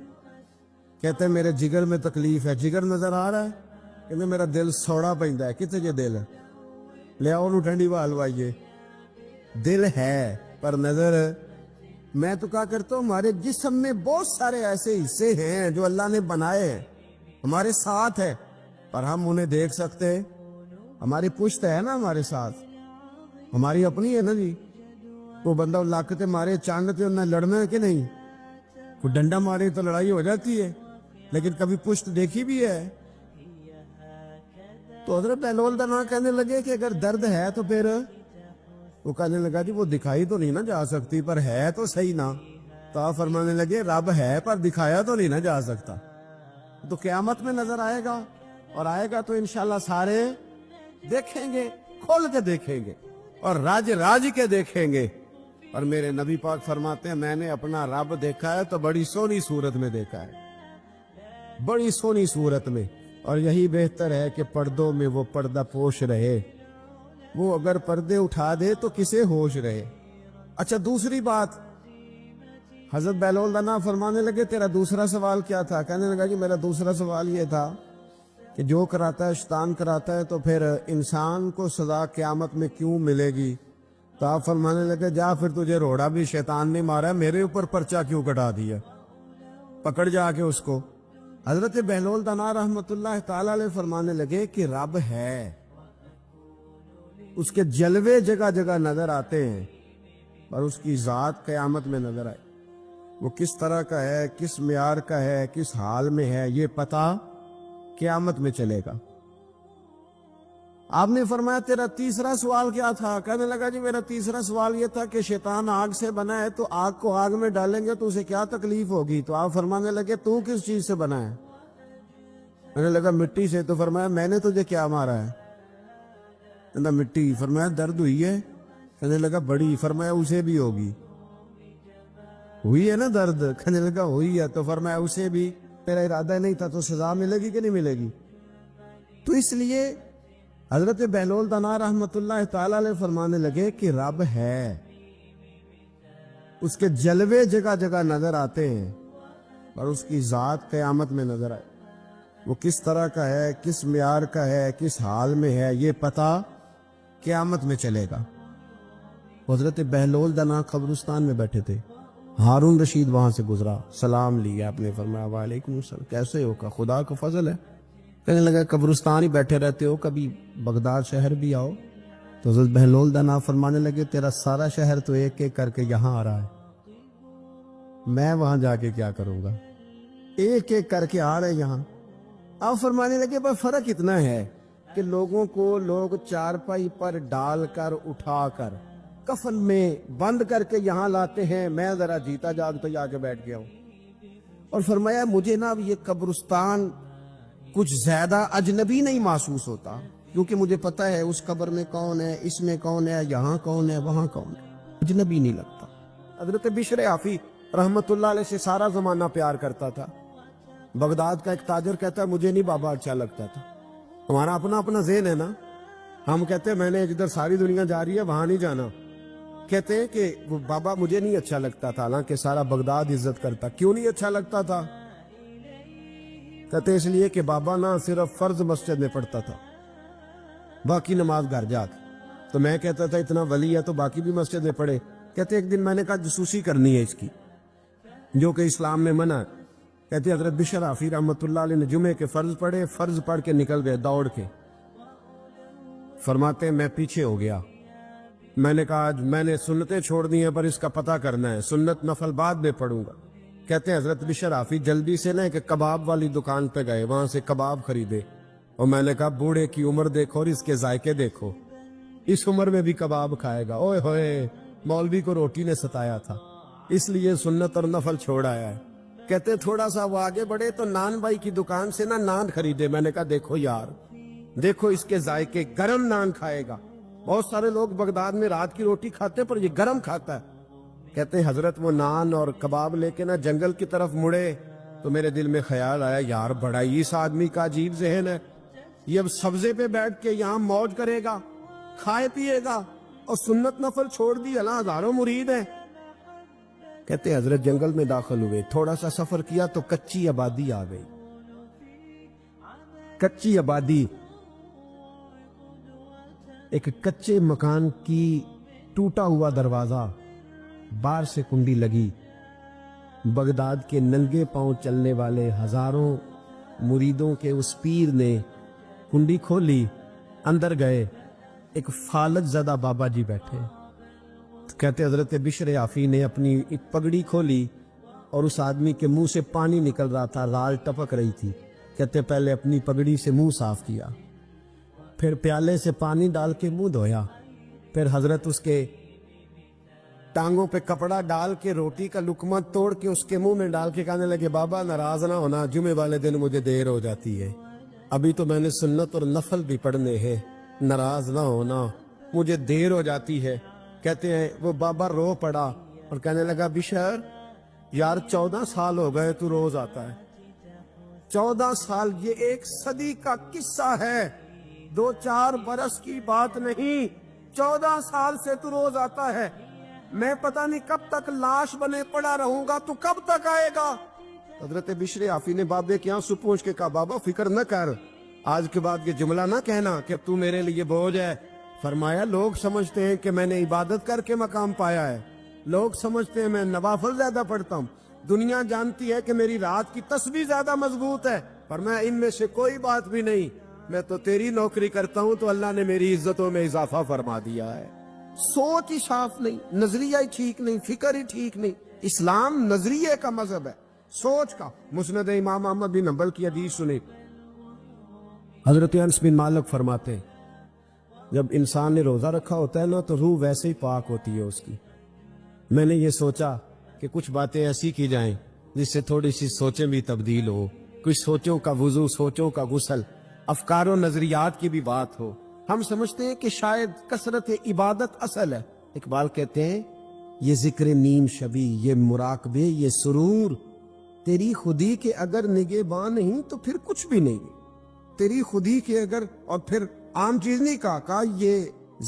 Speaker 1: کہتے ہیں میرے جگر میں تکلیف ہے. جگر نظر آ رہا ہے؟ کہتے میرا دل سوڑا پیندا ہے. کتنے جی دل؟ لے آؤ ٹھنڈی ہوا لوائیے. دل ہے پر نظر. میں تو کہا کرتا ہوں ہمارے جسم میں بہت سارے ایسے حصے ہیں جو اللہ نے بنائے ہیں, ہمارے ساتھ ہے پر ہم انہیں دیکھ سکتے ہیں. ہماری پشت ہے نا ہمارے ساتھ, ہماری اپنی ہے نا جی. وہ بندہ لاکتے مارے چاندتے انہیں لڑنا ہے کہ نہیں؟ کوئی ڈنڈا مارے تو لڑائی ہو جاتی ہے, لیکن کبھی پشت دیکھی بھی ہے؟ تو حضرت بہلول دنا کہنے لگے کہ اگر درد ہے تو پھر وہ کہنے لگا جی وہ دکھائی تو نہیں نہ جا سکتی پر ہے تو صحیح نا. تو آپ فرمانے لگے رب ہے پر دکھایا تو نہیں نہ جا سکتا. تو قیامت میں نظر آئے گا, اور آئے گا تو انشاءاللہ سارے دیکھیں گے, کھول کے دیکھیں گے اور راج راج کے دیکھیں گے. اور میرے نبی پاک فرماتے ہیں میں نے اپنا رب دیکھا ہے تو بڑی سونی صورت میں دیکھا ہے, بڑی سونی صورت میں. اور یہی بہتر ہے کہ پردوں میں وہ پردہ پوش رہے. وہ اگر پردے اٹھا دے تو کسے ہوش رہے. اچھا دوسری بات, حضرت بہلول دنا فرمانے لگے تیرا دوسرا سوال کیا تھا؟ کہنے لگا جی میرا دوسرا سوال یہ تھا کہ جو کراتا ہے شیطان کراتا ہے تو پھر انسان کو سزا قیامت میں کیوں ملے گی؟ تو آپ فرمانے لگے جا پھر تجھے روڑا بھی شیطان نے مارا, میرے اوپر پرچہ کیوں کٹا دیا؟ پکڑ جا کے اس کو. حضرت بہلول دنا رحمت اللہ تعالی علیہ فرمانے لگے کہ رب ہے, اس کے جلوے جگہ جگہ نظر آتے ہیں اور اس کی ذات قیامت میں نظر آئے. وہ کس طرح کا ہے, کس معیار کا ہے, کس حال میں ہے, یہ پتہ قیامت میں چلے گا. آپ نے فرمایا تیرا تیسرا سوال کیا تھا؟ کہنے لگا جی میرا تیسرا سوال یہ تھا کہ شیطان آگ سے بنا ہے تو آگ کو آگ میں ڈالیں گے تو اسے کیا تکلیف ہوگی؟ تو آپ فرمانے لگے تو کس چیز سے بنا ہے؟ کہنے لگا مٹی سے. تو فرمایا میں نے تجھے کیا مارا ہے؟ کہنا مٹی. فرمایا درد ہوئی ہے؟ کہنے لگا بڑی. فرمایا اسے بھی ہوگی. ہوئی ہے نا درد؟ کہنے لگا ہوئی ہے. تو فرمایا اسے بھی تیرا ارادہ نہیں تھا تو سزا ملے گی کہ نہیں ملے گی؟ تو اس لیے حضرت بہلول دنا رحمت اللہ تعالی علیہ فرمانے لگے کہ رب ہے, اس کے جلوے جگہ جگہ نظر آتے ہیں اور اس کی ذات قیامت میں نظر آئے. وہ کس طرح کا ہے, کس معیار کا ہے, کس حال میں ہے, یہ پتہ قیامت میں چلے گا. حضرت بہلول دنا قبرستان میں بیٹھے تھے, ہارون رشید وہاں سے گزرا, سلام لیا, آپ نے فرمایا وعلیکم السلام, کیسے ہو؟ کا خدا کا فضل ہے. کہنے لگا قبرستان ہی بیٹھے رہتے ہو, کبھی بغداد شہر بھی آؤ. تو حضرت بہلول دنا فرمانے لگے تیرا سارا شہر تو ایک ایک کر کے یہاں آ رہا ہے, میں وہاں جا کے کیا کروں گا؟ ایک ایک کر کے آ رہے یہاں. آپ فرمانے لگے پر فرق اتنا ہے کہ لوگوں کو لوگ چارپائی پر ڈال کر اٹھا کر کفن میں بند کر کے یہاں لاتے ہیں، میں ذرا جیتا جاگتا جا کے بیٹھ گیا ہوں۔ اور فرمایا مجھے نا یہ قبرستان کچھ زیادہ اجنبی نہیں محسوس ہوتا، کیونکہ مجھے پتا ہے اس قبر میں کون ہے، اس میں کون ہے، یہاں کون ہے، وہاں کون ہے، اجنبی نہیں لگتا۔ حضرت بشر حافی رحمت اللہ علیہ سے سارا زمانہ پیار کرتا تھا۔ بغداد کا ایک تاجر کہتا ہے مجھے نہیں بابا اچھا لگتا تھا۔ ہمارا اپنا اپنا ذہن ہے نا، ہم کہتے ہیں میں نے جدھر ساری دنیا جا رہی ہے وہاں نہیں جانا، کہتے ہیں کہ وہ بابا مجھے نہیں اچھا لگتا تھا، حالانکہ سارا بغداد عزت کرتا۔ کیوں نہیں اچھا لگتا تھا؟ کہتے اس لیے کہ بابا نا صرف فرض مسجد میں پڑھتا تھا، باقی نماز گھر جا کے۔ تو میں کہتا تھا اتنا ولی ہے تو باقی بھی مسجد میں پڑھے۔ کہتے ایک دن میں نے کہا جسوسی کرنی ہے اس کی، جو کہ اسلام میں منع ہے۔ کہتے حضرت بشر حافی رحمت اللہ علیہ نے جمعے کے فرض پڑھے، فرض پڑھ کے نکل گئے دوڑ کے۔ فرماتے ہیں میں پیچھے ہو گیا، میں نے کہا آج میں نے سنتیں چھوڑ دی ہیں پر اس کا پتہ کرنا ہے، سنت نفل بعد میں پڑھوں گا۔ کہتے ہیں حضرت بشر حافی جلدی سے نا کہ کباب والی دکان پہ گئے، وہاں سے کباب خریدے، اور میں نے کہا بوڑھے کی عمر دیکھو اور اس کے ذائقے دیکھو، اس عمر میں بھی کباب کھائے گا۔ اوئے ہوئے، مولوی کو روٹی نے ستایا تھا، اس لیے سنت اور نفل چھوڑ آیا ہے۔ کہتے تھوڑا سا وہ آگے بڑھے تو نان بھائی کی دکان سے نا نان خریدے، میں نے کہا دیکھو یار، دیکھو اس کے ذائقے، گرم نان کھائے گا۔ بہت سارے لوگ بغداد میں رات کی روٹی کھاتے پر یہ گرم کھاتا ہے۔ کہتے ہیں حضرت وہ نان اور کباب لے کے نا جنگل کی طرف مڑے تو میرے دل میں خیال آیا یار بڑا ہی اس آدمی کا عجیب ذہن ہے، یہ اب سبزے پہ بیٹھ کے یہاں موج کرے گا، کھائے پیے گا، اور سنت نفل چھوڑ دی، اللہ ہزاروں مرید ہیں۔ کہتے حضرت جنگل میں داخل ہوئے، تھوڑا سا سفر کیا تو کچی آبادی آ گئی۔ کچی آبادی، ایک کچے مکان کی ٹوٹا ہوا دروازہ، باہر سے کنڈی لگی۔ بغداد کے ننگے پاؤں چلنے والے ہزاروں مریدوں کے اس پیر نے کنڈی کھولی، اندر گئے، ایک فالج زدہ بابا جی بیٹھے۔ کہتے حضرت بشر حافی نے اپنی ایک پگڑی کھولی اور اس آدمی کے منہ سے پانی نکل رہا تھا، رال ٹپک رہی تھی۔ کہتے پہلے اپنی پگڑی سے منہ صاف کیا، پھر پیالے سے پانی ڈال کے منہ دھویا، پھر حضرت اس کے ٹانگوں پہ کپڑا ڈال کے روٹی کا لقمہ توڑ کے اس کے منہ میں ڈال کے کہنے لگے بابا ناراض نہ ہونا، جمعے والے دن مجھے دیر ہو جاتی ہے، ابھی تو میں نے سنت اور نفل بھی پڑھنے ہیں، ناراض نہ ہونا، مجھے دیر ہو جاتی ہے۔ کہتے ہیں وہ بابا رو پڑا اور کہنے لگا بشر یار 14 سال ہو گئے تو روز آتا ہے، 14 سال، یہ 1 صدی کا قصہ ہے، 2-4 برس کی بات نہیں، 14 سال سے تو روز آتا ہے، میں پتہ نہیں کب تک لاش بنے پڑا رہوں گا، تو کب تک آئے گا؟ حضرت بشر حافی نے بابے کے آنسو پوچھ کے کہا بابا فکر نہ کر، آج کے بعد یہ جملہ نہ کہنا کہ تو میرے لیے بوجھ ہے۔ فرمایا لوگ سمجھتے ہیں کہ میں نے عبادت کر کے مقام پایا ہے، لوگ سمجھتے ہیں میں نوافل زیادہ پڑھتا ہوں، دنیا جانتی ہے کہ میری رات کی تسبیح زیادہ مضبوط ہے، پر میں ان میں سے کوئی بات بھی نہیں، میں تو تیری نوکری کرتا ہوں تو اللہ نے میری عزتوں میں اضافہ فرما دیا ہے۔ سوچ ہی صاف نہیں، نظریہ ہی ٹھیک نہیں، فکر ہی ٹھیک نہیں۔ اسلام نظریے کا مذہب ہے، سوچ کا۔ مسند امام احمد بن حنبل کی حدیث سنی، حضرت انس بن مالک فرماتے ہیں جب انسان نے روزہ رکھا ہوتا ہے نا تو روح ویسے ہی پاک ہوتی ہے اس کی۔ میں نے یہ سوچا کہ کچھ باتیں ایسی کی جائیں جس سے تھوڑی سی سوچیں بھی تبدیل ہو، کچھ سوچوں کا وضو، سوچوں کا غسل، افکار و نظریات کی بھی بات ہو۔ ہم سمجھتے ہیں کہ شاید کثرت عبادت اصل ہے۔ اقبال کہتے ہیں یہ ذکر نیم شبی، یہ مراقبے، یہ سرور، تیری خودی کے اگر نگہباں نہیں تو پھر کچھ بھی نہیں، تیری خودی کے اگر، اور پھر عام چیز نہیں کہا یہ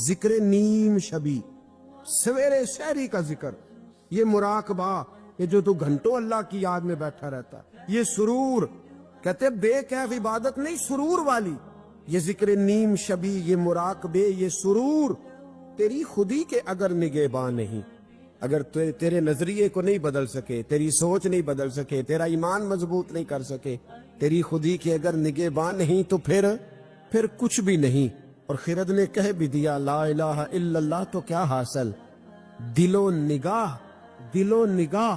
Speaker 1: ذکر نیم شبی، سویرے شہری کا ذکر، یہ مراقبہ، یہ جو تو گھنٹوں اللہ کی یاد میں بیٹھا رہتا ہے، یہ سرور، کہتے بے کیف عبادت نہیں، سرور والی، یہ ذکر نیم شبی، یہ مراقبے، یہ سرور، تیری خودی کے اگر نگہباں نہیں، اگر تیرے نظریے کو نہیں بدل سکے، تیری سوچ نہیں بدل سکے، تیرا ایمان مضبوط نہیں کر سکے، تیری خودی کے اگر نگہباں نہیں تو پھر کچھ بھی نہیں۔ اور خرد نے کہہ بھی دیا لا الہ الا اللہ تو کیا حاصل، دل و نگاہ، دل و نگاہ،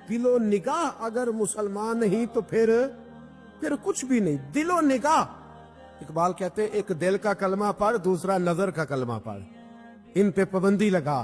Speaker 1: دل و نگاہ اگر مسلمان نہیں تو پھر کچھ بھی نہیں، دل و نگاہ۔ اقبال کہتے ایک دل کا کلمہ پڑھ، دوسرا نظر کا کلمہ پڑھ، ان پہ پابندی لگا،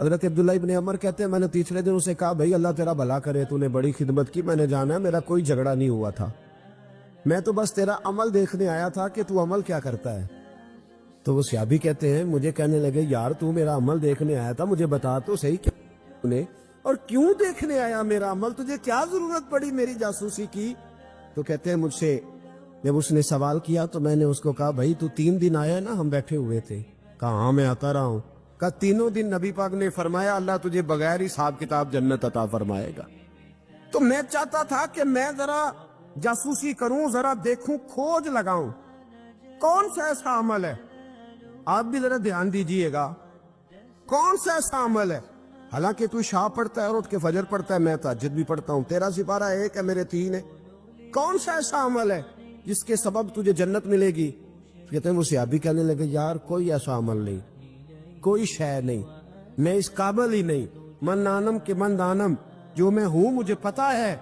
Speaker 1: حضرت عبداللہ ابن عمر کہتے ہیں میں نے تیسرے دن اسے کہا بھائی اللہ تیرا بھلا کرے، تو نے بڑی خدمت کی، میں نے جانا ہے میرا کوئی جھگڑا نہیں ہوا تھا، میں تو بس تیرا عمل دیکھنے آیا تھا کہ تو عمل کیا کرتا ہے۔ تو وہ صحابی کہتے ہیں مجھے کہنے لگے یار تو میرا عمل دیکھنے آیا تھا، مجھے بتا تو صحیح کیا اور کیوں دیکھنے آیا میرا عمل، تجھے کیا ضرورت پڑی میری جاسوسی کی؟ تو کہتے ہیں مجھ سے جب اس نے سوال کیا تو میں نے اس کو کہا بھائی تو 3 دن آیا نا، ہم بیٹھے ہوئے تھے، کہا ہاں میں آتا رہا ہوں، کہا 3 دن نبی پاک نے فرمایا اللہ تجھے بغیر حساب کتاب جنت عطا فرمائے گا۔ تو میں چاہتا تھا کہ میں ذرا جاسوسی کروں، ذرا دیکھوں، کھوج لگاؤں کون سا ایسا عمل ہے، آپ بھی ذرا دھیان دیجئے گا کون سا ایسا عمل ہے، حالانکہ تو شاہ پڑھتا ہے اور اٹھ کے فجر پڑھتا ہے، میں تہجد بھی پڑھتا ہوں، تیرا سپارہ 1 ہے میرے 3 ہے، کون سا ایسا عمل ہے جس کے سبب تجھے جنت ملے گی؟ کہتے ہیں وہ صحابی کہنے لگے یار کوئی ایسا عمل نہیں، کوئی شے نہیں، میں اس قابل ہی نہیں، من نانم کے من دانم، جو میں ہوں مجھے پتا ہے۔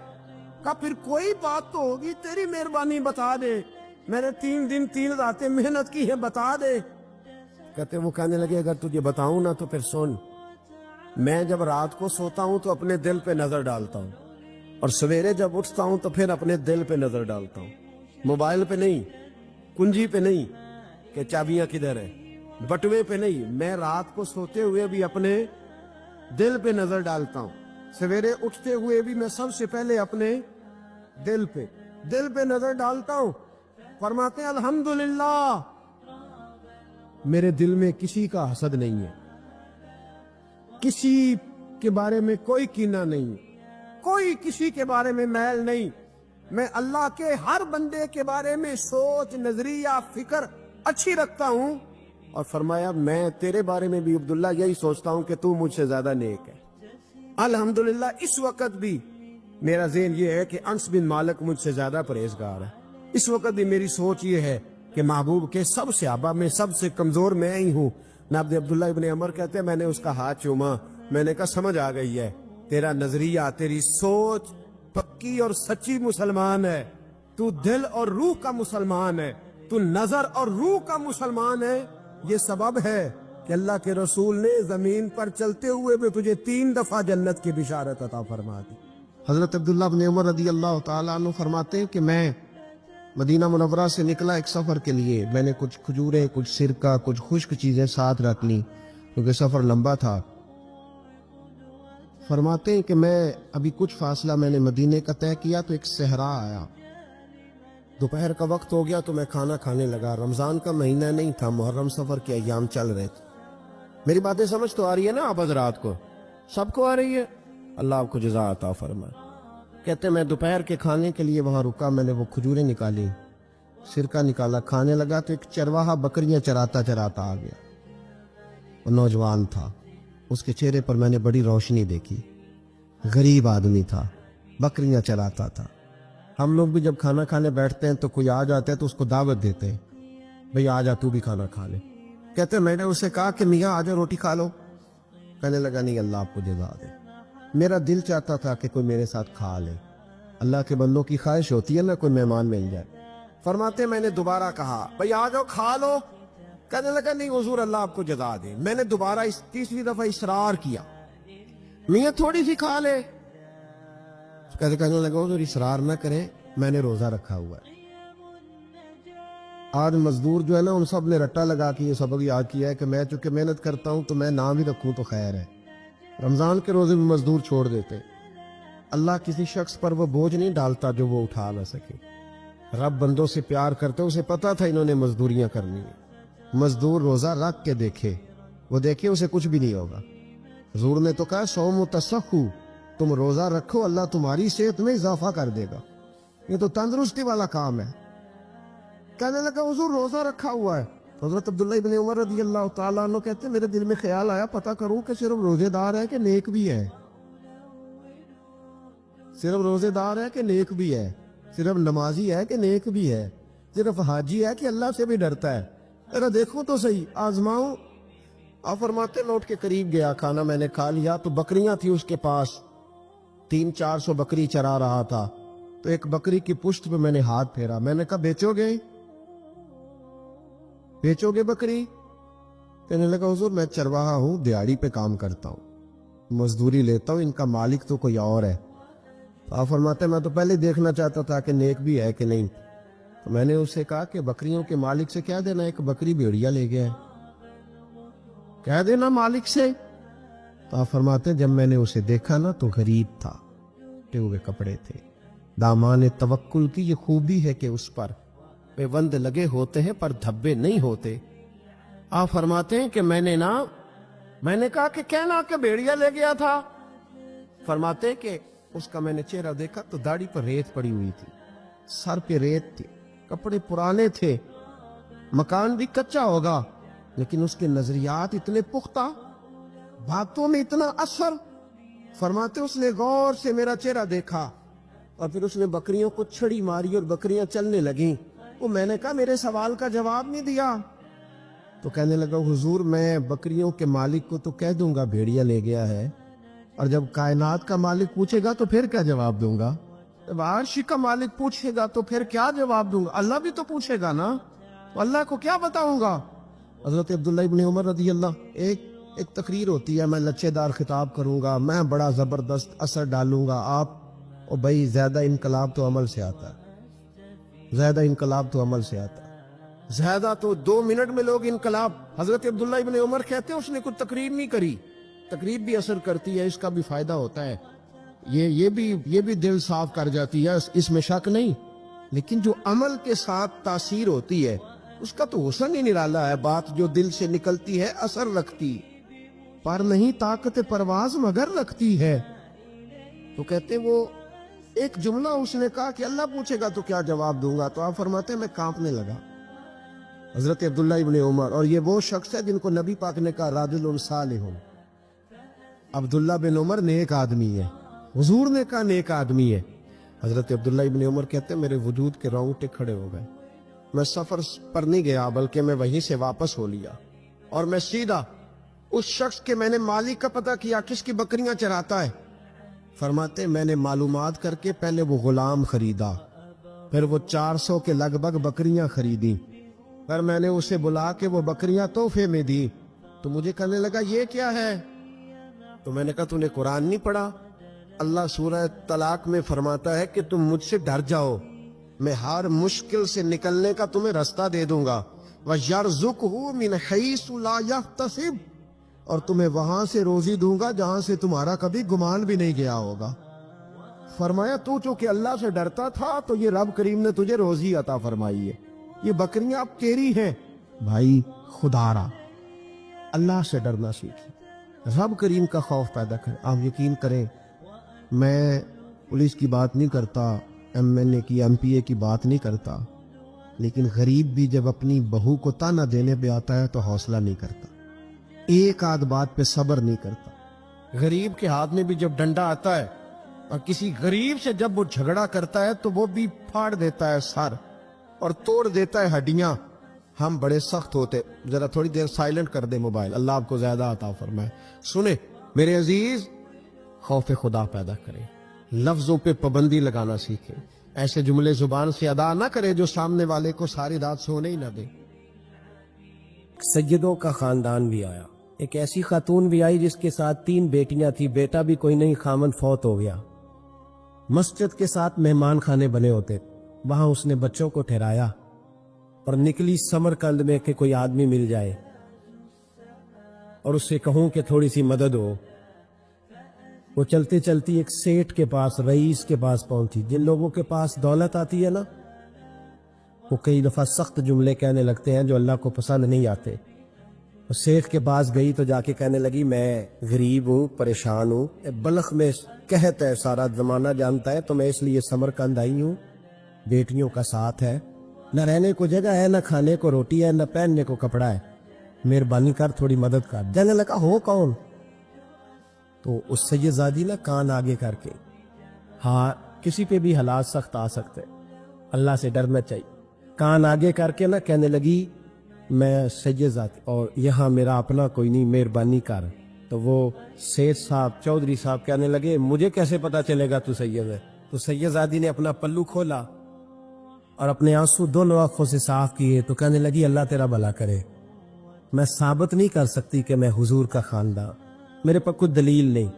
Speaker 1: کہا پھر کوئی بات تو ہوگی، تیری مہربانی بتا دے، میں نے 3 دن 3 راتیں محنت کی ہے، بتا دے۔ کہتے وہ کہنے لگے اگر تجھے بتاؤں نا تو پھر سن، میں جب رات کو سوتا ہوں تو اپنے دل پہ نظر ڈالتا ہوں، اور سویرے جب اٹھتا ہوں تو پھر اپنے دل پہ نظر ڈالتا ہوں، موبائل پہ نہیں، کنجی پہ نہیں کہ چابیاں کدھر ہے، بٹوے پہ نہیں، میں رات کو سوتے ہوئے بھی اپنے دل پہ نظر ڈالتا ہوں، سویرے اٹھتے ہوئے بھی میں سب سے پہلے اپنے دل پہ نظر ڈالتا ہوں۔ فرماتے ہیں الحمدللہ میرے دل میں کسی کا حسد نہیں ہے، کسی کے بارے میں کوئی کینہ نہیں، کوئی کسی کے بارے میں میل نہیں، میں اللہ کے ہر بندے کے بارے میں سوچ، نظریہ، فکر اچھی رکھتا ہوں، اور فرمایا میں تیرے بارے میں بھی عبداللہ یہی سوچتا ہوں کہ تو مجھ سے زیادہ نیک ہے۔ الحمدللہ اس وقت بھی میرا ذہن یہ ہے کہ انس بن مالک مجھ سے زیادہ پرہیزگار ہے، اس وقت بھی میری سوچ یہ ہے کہ محبوب کے سب صحابہ میں سب سے کمزور میں ہی ہوں۔ نابد عبداللہ ابن عمر کہتے ہیں میں نے اس کا ہاتھ چوما، میں نے کہا سمجھ آ گئی ہے، تیرا نظریہ، تیری سوچ پکی اور سچی مسلمان ہے، تو دل اور روح کا مسلمان ہے، تو نظر اور روح کا مسلمان ہے، یہ سبب ہے کہ اللہ کے رسول نے زمین پر چلتے ہوئے بھی تجھے 3 دفعہ جنت کی بشارت عطا فرما دی۔ حضرت عبداللہ بن عمر رضی اللہ تعالیٰ عنہ فرماتے ہیں کہ میں مدینہ منورہ سے نکلا ایک سفر کے لیے، میں نے کچھ کھجوریں، کچھ سرکہ، کچھ خشک چیزیں ساتھ رکھ لی کیونکہ سفر لمبا تھا۔ فرماتے ہیں کہ میں ابھی کچھ فاصلہ میں نے مدینے کا طے کیا تو ایک صحرا آیا، دوپہر کا وقت ہو گیا تو میں کھانا کھانے لگا، رمضان کا مہینہ نہیں تھا، محرم سفر کے ایام چل رہے تھے۔ میری باتیں سمجھ تو آ رہی ہے نا آپ حضرات کو؟ سب کو آ رہی ہے؟ اللہ آپ کو جزا عطا فرمائے۔ کہتے میں دوپہر کے کھانے کے لیے وہاں رکا، میں نے وہ کھجوریں نکالی، سرکہ نکالا، کھانے لگا تو ایک چرواہا بکریاں چراتا چراتا آ گیا، وہ نوجوان تھا، اس کے چہرے پر میں نے بڑی روشنی دیکھی، غریب آدمی تھا، بکریاں چراتا تھا۔ ہم لوگ بھی جب کھانا کھانے بیٹھتے ہیں تو کوئی آ جاتا ہے تو اس کو دعوت دیتے ہیں، بھئی آ جا تو بھی کھانا کھا لے۔ کہتے میں نے اسے کہا کہ میاں آ جا روٹی کھا لو، کہنے لگا نہیں اللہ آپ کو جزا دے، میرا دل چاہتا تھا کہ کوئی میرے ساتھ کھا لے، اللہ کے بندوں کی خواہش ہوتی ہے نا کوئی مہمان مل جائے۔ فرماتے میں نے دوبارہ کہا بھئی آ جاؤ کھا لو، کہنے لگا نہیں حضور اللہ آپ کو جزا دے۔ میں نے دوبارہ 3 دفعہ اصرار کیا، میاں تھوڑی سی کھا لے، کہنے لگا حضور اصرار نہ کریں، میں نے روزہ رکھا ہوا ہے۔ آج مزدور جو ہے نا ان سب نے رٹا لگا کے یہ سبق یاد کیا ہے کہ میں چونکہ محنت کرتا ہوں تو میں نام ہی رکھوں تو خیر ہے، رمضان کے روزے بھی مزدور چھوڑ دیتے۔ اللہ کسی شخص پر وہ بوجھ نہیں ڈالتا جو وہ اٹھا نہ سکے، رب بندوں سے پیار کرتے، اسے پتا تھا انہوں نے مزدوریاں کرنی ہیں۔ مزدور روزہ رکھ کے دیکھے، وہ دیکھے اسے کچھ بھی نہیں ہوگا۔ حضور نے تو کہا صوم تصحو، تم روزہ رکھو اللہ تمہاری صحت میں اضافہ کر دے گا، یہ تو تندرستی والا کام ہے۔ کہنے لگا حضور روزہ رکھا ہوا ہے۔ حضرت عبداللہ ابن عمر رضی اللہ تعالیٰ عنہ کہتے ہیں میرے دل میں خیال آیا پتہ کروں کہ صرف روزے دار ہے کہ نیک بھی ہے، صرف روزے دار ہے کہ نیک بھی ہے، صرف نمازی ہے کہ نیک بھی ہے، صرف حاجی ہے کہ اللہ سے بھی ڈرتا ہے، ذرا دیکھو تو صحیح، آزماؤں۔ آپ فرماتے لوٹ کے قریب گیا، کھانا میں نے کھا لیا تو بکریاں تھی اس کے پاس، 300-400 بکری چرا رہا تھا، تو ایک بکری کی پشت پہ میں نے ہاتھ پھیرا، میں نے کہا بیچو گے بکری؟ کہنے لگا حضور میں چرواہا ہوں، دیہڑی پہ کام کرتا ہوں، مزدوری لیتا ہوں، ان کا مالک تو کوئی اور ہے۔ آپ فرماتے ہیں میں تو پہلے دیکھنا چاہتا تھا کہ نیک بھی ہے کہ نہیں، تو میں نے اس سے کہا کہ بکریوں کے مالک سے کہہ دینا ایک بکری بھیڑیا لے گیا ہے، کہہ دینا مالک سے۔ تو آپ فرماتے ہیں جب میں نے اسے دیکھا نا تو غریب تھا، ٹے ہوئے کپڑے تھے۔ دامان توکل کی یہ خوبی ہے کہ اس پر پیوند لگے ہوتے ہیں پر دھبے نہیں ہوتے۔ آپ فرماتے ہیں کہ میں نے کہا کہ کہنا کہ بھیڑیا لے گیا تھا۔ فرماتے ہیں کہ اس کا میں نے چہرہ دیکھا تو داڑھی پر ریت پڑی ہوئی تھی، سر پہ ریت تھی، کپڑے پرانے تھے، مکان بھی کچا ہوگا لیکن اس کے نظریات اتنے پختہ، باتوں میں اتنا اثر۔ فرماتے اس نے غور سے میرا چہرہ دیکھا اور پھر اس نے بکریوں کو چھڑی ماری اور بکریاں چلنے لگیں۔ وہ میں نے کہا میرے سوال کا جواب نہیں دیا۔ تو کہنے لگا حضور میں بکریوں کے مالک کو تو کہہ دوں گا بھیڑیا لے گیا ہے، اور جب کائنات کا مالک پوچھے گا تو پھر کیا جواب دوں گا؟ جب عرش کا مالک پوچھے گا تو پھر کیا جواب دوں گا؟ اللہ بھی تو پوچھے گا نا، تو اللہ کو کیا بتاؤں گا؟ حضرت عبداللہ ابن عمر رضی اللہ، ایک تقریر ہوتی ہے، میں لچے دار خطاب کروں گا، میں بڑا زبردست اثر ڈالوں گا، آپ اور بھائی زیادہ انقلاب تو عمل سے آتا ہے، زیادہ انقلاب تو عمل سے آتا ہے، زیادہ تو 2 منٹ میں لوگ انقلاب۔ حضرت عبداللہ ابن عمر کہتے ہیں اس نے کوئی تقریر نہیں کری، تقریر بھی اثر کرتی ہے، اس کا بھی فائدہ ہوتا ہے، یہ بھی دل صاف کر جاتی ہے، اس میں شک نہیں، لیکن جو عمل کے ساتھ تاثیر ہوتی ہے اس کا تو حسن ہی نرالا ہے۔ بات جو دل سے نکلتی ہے اثر رکھتی، پر نہیں طاقت پرواز مگر رکھتی ہے۔ تو کہتے وہ ایک جملہ اس نے کہا کہ اللہ پوچھے گا تو کیا جواب دوں گا؟ تو آپ فرماتے ہیں میں کانپنے لگا، حضرت عبداللہ ابن عمر، اور یہ وہ شخص ہے جن کو نبی پاک نے کہا رجل صالح۔ عبداللہ بن عمر نیک آدمی ہے، حضور نے کہا نیک آدمی ہے۔ حضرت عبداللہ ابن عمر کہتے ہیں میرے وجود کے رونگٹے کھڑے ہو گئے، میں سفر پر نہیں گیا بلکہ میں وہیں سے واپس ہو لیا، اور میں سیدھا اس شخص کے میں نے مالک کا پتہ کیا کس کی بکریاں چراتا ہے۔ فرماتے میں نے معلومات کر کے پہلے وہ غلام خریدا، پھر وہ 400 کے لگ بھگ بکریاں خریدی، پھر میں نے اسے بلا کے وہ بکریاں تحفے میں دی۔ تو مجھے کہنے لگا یہ کیا ہے؟ تو میں نے کہا تو نے قرآن نہیں پڑھا؟ اللہ سورہ طلاق میں فرماتا ہے کہ تم مجھ سے ڈر جاؤ، میں ہر مشکل سے نکلنے کا تمہیں راستہ دے دوں گا، وَيَرْزُقْهُ مِنْ حَيْثُ لَا يَحْتَسِبُ، اور تمہیں وہاں سے روزی دوں گا جہاں سے تمہارا کبھی گمان بھی نہیں گیا ہوگا۔ فرمایا تو چونکہ اللہ سے ڈرتا تھا تو یہ رب کریم نے تجھے روزی عطا فرمائی ہے، یہ بکریاں اب تیری ہیں۔ بھائی خدا را اللہ سے ڈرنا سیکھیں، رب کریم کا خوف پیدا کریں۔ آپ یقین کریں میں پولیس کی بات نہیں کرتا، MNA کی MP A کی بات نہیں کرتا، لیکن غریب بھی جب اپنی بہو کو تانا دینے پہ آتا ہے تو حوصلہ نہیں کرتا، ایک آدھ بات پہ صبر نہیں کرتا۔ غریب کے ہاتھ میں بھی جب ڈنڈا آتا ہے اور کسی غریب سے جب وہ جھگڑا کرتا ہے تو وہ بھی پھاڑ دیتا ہے سر اور توڑ دیتا ہے ہڈیاں۔ ہم بڑے سخت ہوتے۔ ذرا تھوڑی دیر سائلنٹ کر دے موبائل، اللہ آپ کو زیادہ عطا فرمائے۔ سنیں میرے عزیز، خوف خدا پیدا کریں، لفظوں پہ پابندی لگانا سیکھیں، ایسے جملے زبان سے ادا نہ کرے جو سامنے والے کو ساری رات سونے ہی نہ دے۔
Speaker 2: سیدوں کا خاندان بھی آیا، ایک ایسی خاتون بھی آئی جس کے ساتھ 3 بیٹیاں تھی، بیٹا بھی کوئی نہیں، خامن فوت ہو گیا۔ مسجد کے ساتھ مہمان خانے بنے ہوتے، وہاں اس نے بچوں کو ٹھہرایا اور نکلی سمرقند میں کہ کوئی آدمی مل جائے اور اس سے کہوں کہ تھوڑی سی مدد ہو۔ وہ چلتے چلتی ایک سیٹ کے پاس، رئیس کے پاس پہنچی۔ جن لوگوں کے پاس دولت آتی ہے نا، وہ کئی دفعہ سخت جملے کہنے لگتے ہیں جو اللہ کو پسند نہیں آتے۔ وہ سیٹ کے پاس گئی تو جا کے کہنے لگی میں غریب ہوں، پریشان ہوں، بلخ میں قحط ہے، سارا زمانہ جانتا ہے، تو میں اس لیے سمرقند آئی ہوں، بیٹیوں کا ساتھ ہے، نہ رہنے کو جگہ ہے، نہ کھانے کو روٹی ہے، نہ پہننے کو کپڑا ہے، مہربانی کر تھوڑی مدد کر۔ جانے لگا ہو کون؟ تو اس سیدزادی نا کان آگے کر کے، ہاں کسی پہ بھی حالات سخت آ سکتے، اللہ سے ڈرنا چاہیے، کان آگے کر کے نا کہنے لگی میں سیدزادی اور یہاں میرا اپنا کوئی نہیں، مہربانی کر۔ تو وہ سیٹ صاحب، چودھری صاحب کہنے لگے مجھے کیسے پتا چلے گا تو سید ہے؟ تو سیدزادی نے اپنا پلو کھولا اور اپنے آنسو دونوں آنکھوں سے صاف کیے تو کہنے لگی اللہ تیرا بھلا کرے، میں ثابت نہیں کر سکتی کہ میں حضور کا خاندان، میرے پاس کوئی دلیل نہیں،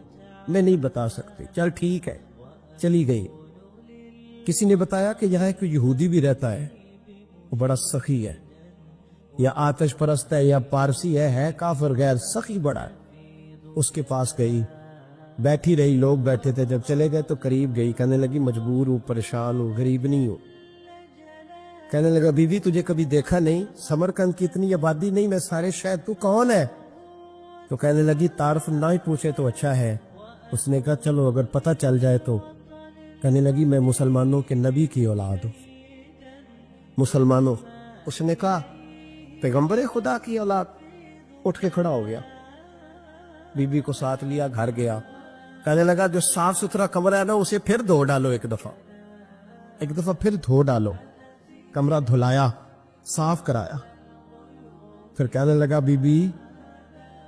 Speaker 2: میں نہیں بتا سکتی۔ چل ٹھیک ہے، چلی گئی۔ کسی نے بتایا کہ یہاں کوئی یہودی بھی رہتا ہے، وہ بڑا سخی ہے، یا آتش پرست ہے، یا پارسی ہے کافر غیر، سخی بڑا ہے۔ اس کے پاس گئی، بیٹھی رہی، لوگ بیٹھے تھے، جب چلے گئے تو قریب گئی، کہنے لگی مجبور ہوں، پریشان ہوں، غریب نہیں ہوں۔ کہنے لگا بی بی تجھے کبھی دیکھا نہیں، سمرقند کی اتنی آبادی نہیں، میں سارے شہر، تو کون ہے؟ تو کہنے لگی تعارف نہ ہی پوچھے تو اچھا ہے۔ اس نے کہا چلو اگر پتہ چل جائے تو۔ کہنے لگی میں مسلمانوں کے نبی کی اولاد ہوں۔ مسلمانوں؟ اس نے کہا پیغمبر خدا کی اولاد۔ اٹھ کے کھڑا ہو گیا، بی بی کو ساتھ لیا، گھر گیا، کہنے لگا جو صاف ستھرا کمرہ ہے نا اسے پھر دھو ڈالو، ایک دفعہ پھر دھو ڈالو۔ کمرہ دھلایا، صاف کرایا، پھر کہنے لگا بی بی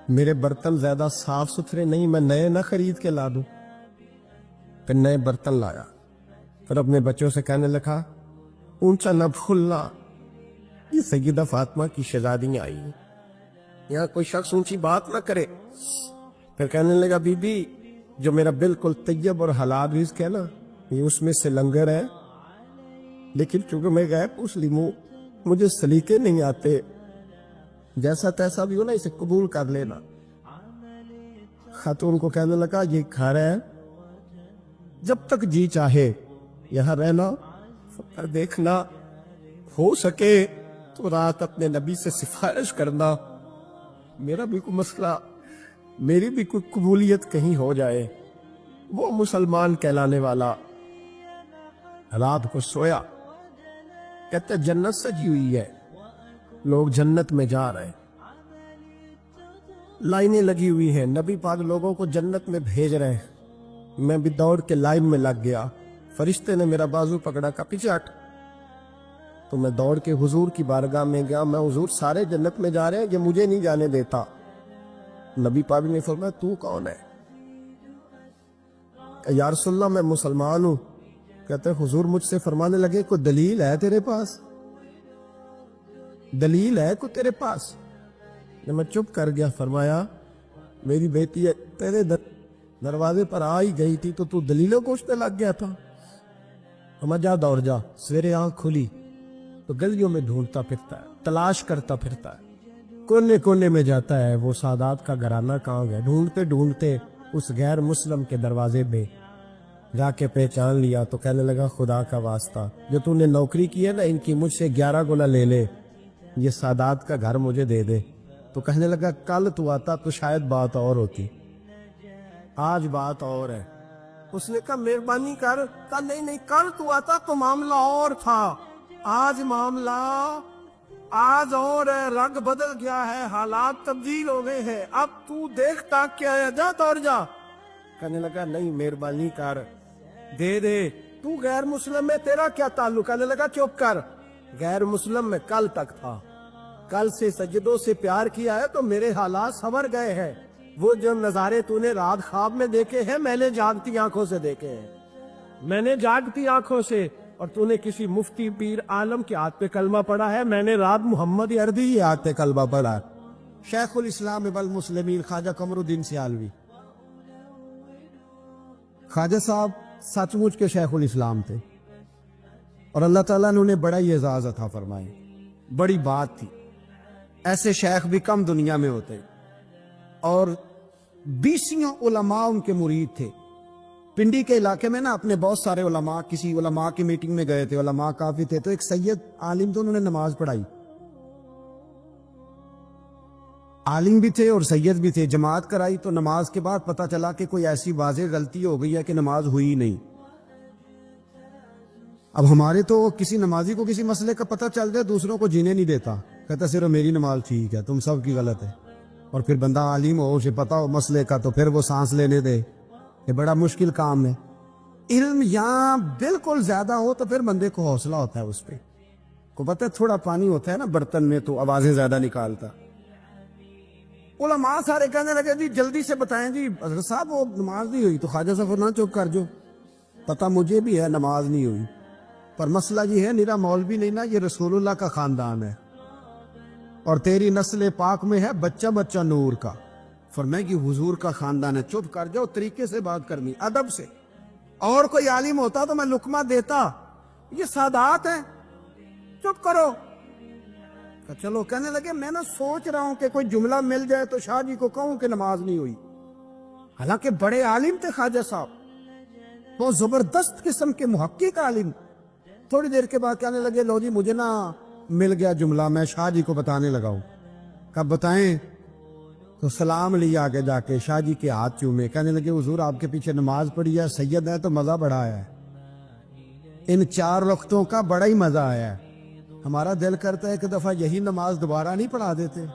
Speaker 2: میرے برتن زیادہ صاف ستھرے نہیں، میں نئے نہ خرید کے لا دوں۔ پھر نئے برتن لایا، پھر اپنے بچوں سے کہنے لگا اونچا نہ بھولنا، یہ سیدہ فاطمہ کی شہزادیاں آئی ہیں، یہاں کوئی شخص اونچی بات نہ کرے۔ پھر کہنے لگا بی بی جو میرا بالکل طیب اور حلال رزق ہے نا، یہ اس میں سے لنگر ہے، لیکن چونکہ میں غیر مسلم ہوں، مجھے سلیقے نہیں آتے، جیسا تیسا بھی ہو نا اسے قبول کر لینا۔ خاتون کو کہنے لگا یہ گھر ہے، جب تک جی چاہے یہاں رہنا، پر دیکھنا ہو سکے تو رات اپنے نبی سے سفارش کرنا، میرا بھی کوئی مسئلہ، میری بھی کوئی قبولیت کہیں ہو جائے۔ وہ مسلمان کہلانے والا رات کو سویا، کہتے جنت سجی ہوئی ہے، لوگ جنت میں جا رہے ہیں، لائنیں لگی ہوئی ہیں، نبی پاک لوگوں کو جنت میں بھیج رہے ہیں۔ میں بھی دوڑ کے لائن میں لگ گیا، فرشتے نے میرا بازو پکڑا، کا پیچھے ہٹ۔ تو میں دوڑ کے حضور کی بارگاہ میں گیا، میں حضور سارے جنت میں جا رہے ہیں، یہ مجھے نہیں جانے دیتا۔ نبی پاک نے فرمایا تو کون ہے؟ یا رسول اللہ میں مسلمان ہوں۔ کہتے حضور مجھ سے فرمانے لگے کوئی دلیل ہے تیرے پاس؟ دلیل ہے کوئی تیرے پاس؟ میں چپ کر گیا، فرمایا میری بیٹی تیرے دروازے پر آ ہی گئی تھی تو دلیلوں کوشنے لگ گیا تھا۔ ہم جا دوڑ جا، سویرے آنکھ کھلی تو گلیوں میں ڈھونڈتا پھرتا ہے، تلاش کرتا پھرتا ہے، کونے کونے میں جاتا ہے وہ سادات کا گھرانہ کہاں گیا، ڈھونڈتے ڈھونڈتے اس غیر مسلم کے دروازے پہ جا کے پہچان لیا۔ تو کہنے لگا خدا کا واسطہ جو تو نے نوکری کی ہے نا ان کی مجھ سے 11 گنا لے لے، یہ سادات کا گھر مجھے دے دے۔ تو کہنے لگا کل تو آتا تو شاید بات اور ہوتی، آج بات اور ہے۔ اس نے کہا مہربانی کر، کہا نہیں کل تو آتا تو معاملہ اور تھا، آج معاملہ آج اور ہے، رنگ بدل گیا ہے، حالات تبدیل ہو گئے ہیں، اب تو دیکھتا کیا ہے، جا توڑ جا۔ کہنے لگا نہیں مہربانی کر، دے دے، تو غیر مسلم میں تیرا کیا تعلق؟ کہنے لگا چپ کر، غیر مسلم میں کل تک تھا، کل سے سجدوں سے پیار کیا ہے تو میرے حالات سنور گئے ہیں، وہ جو نظارے تو نے رات خواب میں دیکھے ہیں میں نے جاگتی آنکھوں سے دیکھے ہیں، میں نے جاگتی آنکھوں سے، اور تو نے کسی مفتی پیر عالم کے ہاتھ پہ کلمہ پڑھا ہے، میں نے رات محمد عربی کے ہاتھ پہ کلمہ پڑھا ہے۔ شیخ الاسلام ابن المسلمین خواجہ قمر الدین سیالوی، خواجہ صاحب سچ مچ کے شیخ الاسلام تھے، اور اللہ تعالیٰ نے انہیں بڑا ہی اعزاز عطا فرمائے، بڑی بات تھی، ایسے شیخ بھی کم دنیا میں ہوتے، اور 20 علماء ان کے مرید تھے۔ پنڈی کے علاقے میں نا اپنے بہت سارے علماء، کسی علماء کی میٹنگ میں گئے تھے، علماء کافی تھے، تو ایک سید عالم تو انہوں نے نماز پڑھائی، عالم بھی تھے اور سید بھی تھے، جماعت کرائی، تو نماز کے بعد پتہ چلا کہ کوئی ایسی واضح غلطی ہو گئی ہے کہ نماز ہوئی نہیں۔ اب ہمارے تو کسی نمازی کو کسی مسئلے کا پتہ چل جائے دوسروں کو جینے نہیں دیتا، کہتا صرف میری نماز ٹھیک ہے، تم سب کی غلط ہے، اور پھر بندہ عالم ہو، اسے پتہ ہو مسئلے کا، تو پھر وہ سانس لینے دے، یہ بڑا مشکل کام ہے۔ علم یہاں بالکل زیادہ ہو تو پھر بندے کو حوصلہ ہوتا ہے، اس پہ کو پتہ ہے تھوڑا پانی ہوتا ہے نا برتن میں تو آوازیں زیادہ نکالتا۔ علماء سارے کہنے لگے جی جلدی سے بتائیں جی حضرت صاحب وہ نماز نہیں ہوئی، تو خواجہ صاحب نہ چپ کر جو، پتہ مجھے بھی ہے نماز نہیں ہوئی، پر مسئلہ یہ ہے میرا مولوی نہیں نا، یہ رسول اللہ کا خاندان ہے،
Speaker 1: اور تیری نسل پاک میں ہے بچہ بچہ نور کا. فرمائے کہ حضور کا خاندان ہے. چپ کر جاؤ, طریقے سے بات کرنی, ادب سے. اور کوئی عالم ہوتا تو میں لقمہ دیتا, یہ سادات ہیں, چپ کرو. چلو کہنے لگے میں نہ سوچ رہا ہوں کہ کوئی جملہ مل جائے تو شاہ جی کو کہوں کہ نماز نہیں ہوئی. حالانکہ بڑے عالم تھے خواجہ صاحب, وہ زبردست قسم کے محقق عالم. تھوڑی دیر کے بعد کہنے لگے لو جی مجھے نا مل گیا جملہ, میں شاہ جی کو بتانے لگا ہوں. کب بتائیں؟ تو سلام لیا آگے جا کے, شاہ جی کے ہاتھ چومے, کہنے لگے حضور آپ کے پیچھے نماز پڑھی ہے, سید ہے تو مزہ بڑا آیا ہے, ان 4 وقتوں کا بڑا ہی مزہ آیا ہے. ہمارا دل کرتا ہے کہ دفعہ یہی نماز دوبارہ نہیں پڑھا دیتے,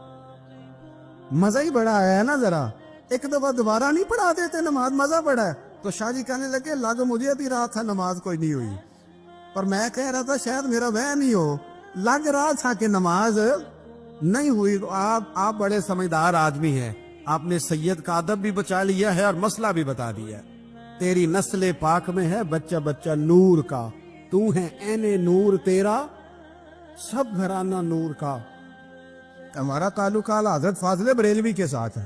Speaker 1: مزہ ہی بڑا آیا ہے نا, ذرا ایک دفعہ دوبارہ نہیں پڑھا دیتے نماز, مزہ بڑا ہے. تو شاہ جی کہنے لگے لگ مجھے بھی رہا تھا نماز کوئی نہیں ہوئی, پر میں کہہ رہا تھا شاید میرا وہم نہیں ہو, لگ رہا تھا کہ نماز نہیں ہوئی. تو آپ بڑے سمجھدار آدمی ہیں, آپ نے سید کا ادب بھی بچا لیا ہے اور مسئلہ بھی بتا دیا. تیری نسل پاک میں ہے بچہ بچہ نور کا, تو ہے عین نور تیرا سب گھرانہ نور کا. ہمارا تعلق اعلیٰ حضرت فاضل بریلوی کے ساتھ ہے.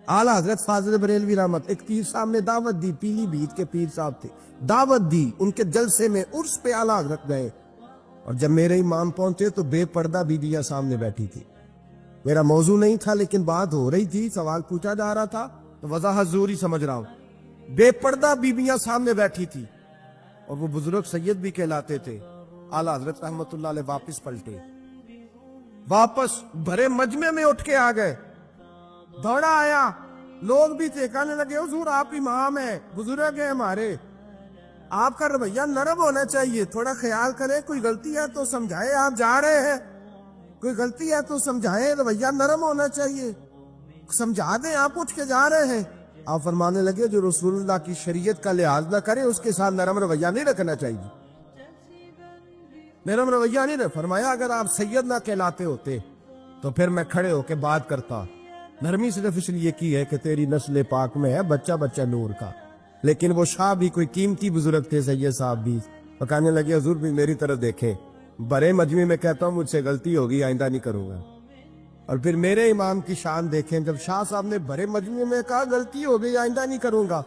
Speaker 1: اعلیٰ حضرت فاضل بریلوی رحمت, ایک پیر صاحب نے دعوت دی, پیلی بھیت کے پیر صاحب تھے, دعوت دی, ان کے جلسے میں عرس پہ اعلیٰ حضرت گئے, اور جب میرے امام پہنچے تو بے پردہ بیویاں سامنے بیٹھی تھی. میرا موضوع نہیں تھا لیکن بات ہو رہی تھی, سوال پوچھا جا رہا تھا تو وضاحت ضروری سمجھ رہا ہوں. بے پردہ بیویاں سامنے بیٹھی تھی, اور وہ بزرگ سید بھی کہلاتے تھے. اعلیٰ حضرت رحمت اللہ علیہ واپس پلٹے, واپس بھرے مجمع میں اٹھ کے آ گئے, دوڑا آیا, لوگ بھی تھے, کہنے لگے حضور آپ امام ہیں, بزرگ ہیں ہمارے, آپ کا رویہ نرم ہونا چاہیے, تھوڑا خیال کریں, کوئی غلطی ہے تو سمجھائے, آپ جا رہے ہیں, کوئی غلطی ہے تو سمجھائیں, رویہ نرم ہونا چاہیے, سمجھا دیں, آپ اٹھ کے جا رہے ہیں. آپ فرمانے لگے جو رسول اللہ کی شریعت کا لحاظ نہ کرے اس کے ساتھ نرم رویہ نہیں رکھنا چاہیے, نرم رویہ نہیں رکھ. فرمایا اگر آپ سید نہ کہلاتے ہوتے تو پھر میں کھڑے ہو کے بات کرتا, نرمی صرف اس لیے کی ہے کہ تیری نسل پاک میں ہے بچہ بچہ نور کا. لیکن وہ شاہ بھی کوئی قیمتی بزرگ تھے, سید صاحب بھی, وہ کہنے لگے حضور بھی میری طرف دیکھیں, بڑے مجمع میں کہتا ہوں مجھ سے غلطی ہوگی, آئندہ نہیں کروں گا. اور پھر میرے امام کی شان دیکھیں, جب شاہ صاحب نے بڑے مجمع میں کہا غلطی ہو گئی آئندہ نہیں کروں گا,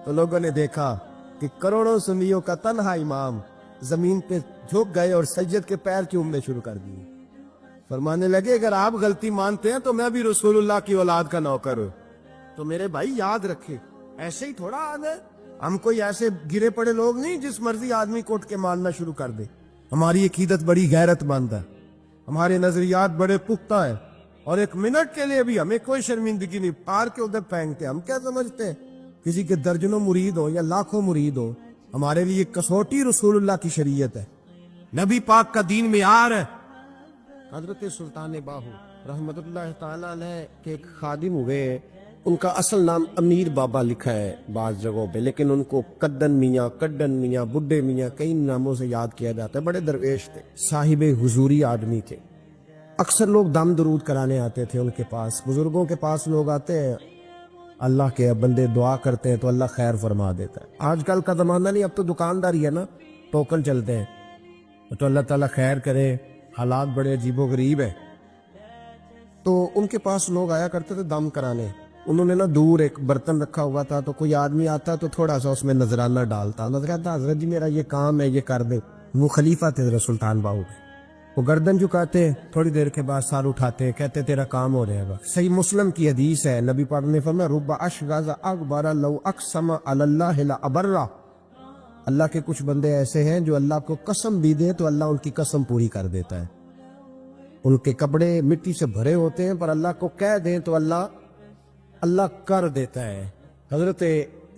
Speaker 1: تو لوگوں نے دیکھا کہ کروڑوں سنیوں کا تنہا امام زمین پہ جھک گئے اور سید کے پیر چومنے شروع کر دیے. فرمانے لگے اگر آپ غلطی مانتے ہیں تو میں بھی رسول اللہ کی اولاد کا نوکر ہوں. تو میرے بھائی یاد رکھے, ایسے ہی تھوڑا آ گئے, ہم کوئی ایسے گرے پڑے لوگ نہیں جس مرضی آدمی کو اٹھ کے ماننا شروع کر دے. ہماری عقیدت بڑی غیرت مند ہے, ہمارے نظریات بڑے پختہ ہیں, اور ایک منٹ کے لیے بھی ہمیں کوئی شرمندگی نہیں, پار کے ادھر پھینکتے. ہم کیا سمجھتے ہیں کسی کے درجنوں مرید ہو یا لاکھوں مرید ہو, ہمارے لیے کسوٹی رسول اللہ کی شریعت ہے, نبی پاک کا دین معیار ہے. حضرت سلطان باہو رحمت اللہ تعالیٰ علیہ کے ایک خادم ہوئے, ان کا اصل نام امیر بابا لکھا ہے بعض جگہوں پہ, لیکن ان کو کدن میاں, کڈن میاں, بڈھے میاں کئی ناموں سے یاد کیا جاتا ہے. بڑے درویش تھے, صاحب حضوری آدمی تھے. اکثر لوگ دم درود کرانے آتے تھے ان کے پاس. بزرگوں کے پاس لوگ آتے ہیں, اللہ کے بندے دعا کرتے ہیں تو اللہ خیر فرما دیتا ہے. آج کل کا زمانہ نہیں, اب تو دکانداری ہے نا, ٹوکن چلتے ہیں, تو اللہ تعالیٰ خیر کرے. حالات بڑے عجیب و غریب ہیں. تو ان کے پاس لوگ آیا کرتے تھے دم کرانے. انہوں نے نا دور ایک برتن رکھا ہوا تھا, تو کوئی آدمی آتا تو تھوڑا سا اس میں نذرانہ ڈالتا, نذرانہ حضرت جی میرا یہ کام ہے, یہ کر دے. وہ خلیفہ تھے حضرت سلطان باہو کے, وہ گردن جھکاتے, تھوڑی دیر کے بعد سار اٹھاتے, کہتے تیرا کام ہو جائے گا. صحیح مسلم کی حدیث ہے, نبی پاک نے فرمایا رب اشغاز اکبر لو اقسم علی اللہ لابرہ. اللہ کے کچھ بندے ایسے ہیں جو اللہ کو قسم بھی دے تو اللہ ان کی قسم پوری کر دیتا ہے. ان کے کپڑے مٹی سے بھرے ہوتے ہیں, پر اللہ کو کہہ دیں تو اللہ کر دیتا ہے. حضرت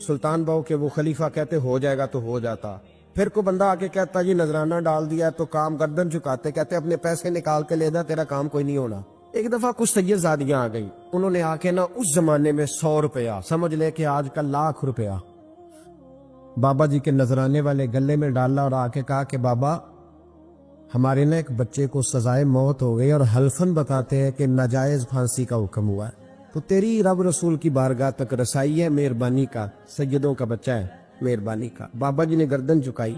Speaker 1: سلطان باہو کے وہ خلیفہ کہتے ہو جائے گا تو ہو جاتا. پھر کو بندہ آ کے کہتا جی نذرانہ ڈال دیا تو کام, گردن جھکاتے, کہتے اپنے پیسے نکال کے لے دا, تیرا کام کوئی نہیں ہونا. ایک دفعہ کچھ سید زادیاں آ گئی, انہوں نے آ کے نا اس زمانے میں 100 روپیہ, سمجھ لے کہ آج کل 1,00,000 روپیہ بابا جی کے نذرانے والے گلے میں ڈالا, اور آ کے کہا کہ بابا ہمارے نا ایک بچے کو سزائے موت ہو گئی, اور حلفاً بتاتے ہیں کہ ناجائز پھانسی کا حکم ہوا ہے, تو تیری رب رسول کی بارگاہ تک رسائی ہے, مہربانی کا, سیدوں کا بچہ ہے, مہربانی کا. بابا جی نے گردن جھکائی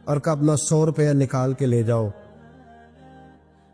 Speaker 1: اور کہا اپنا 100 روپیہ نکال کے لے جاؤ.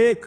Speaker 1: 1,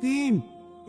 Speaker 1: 3,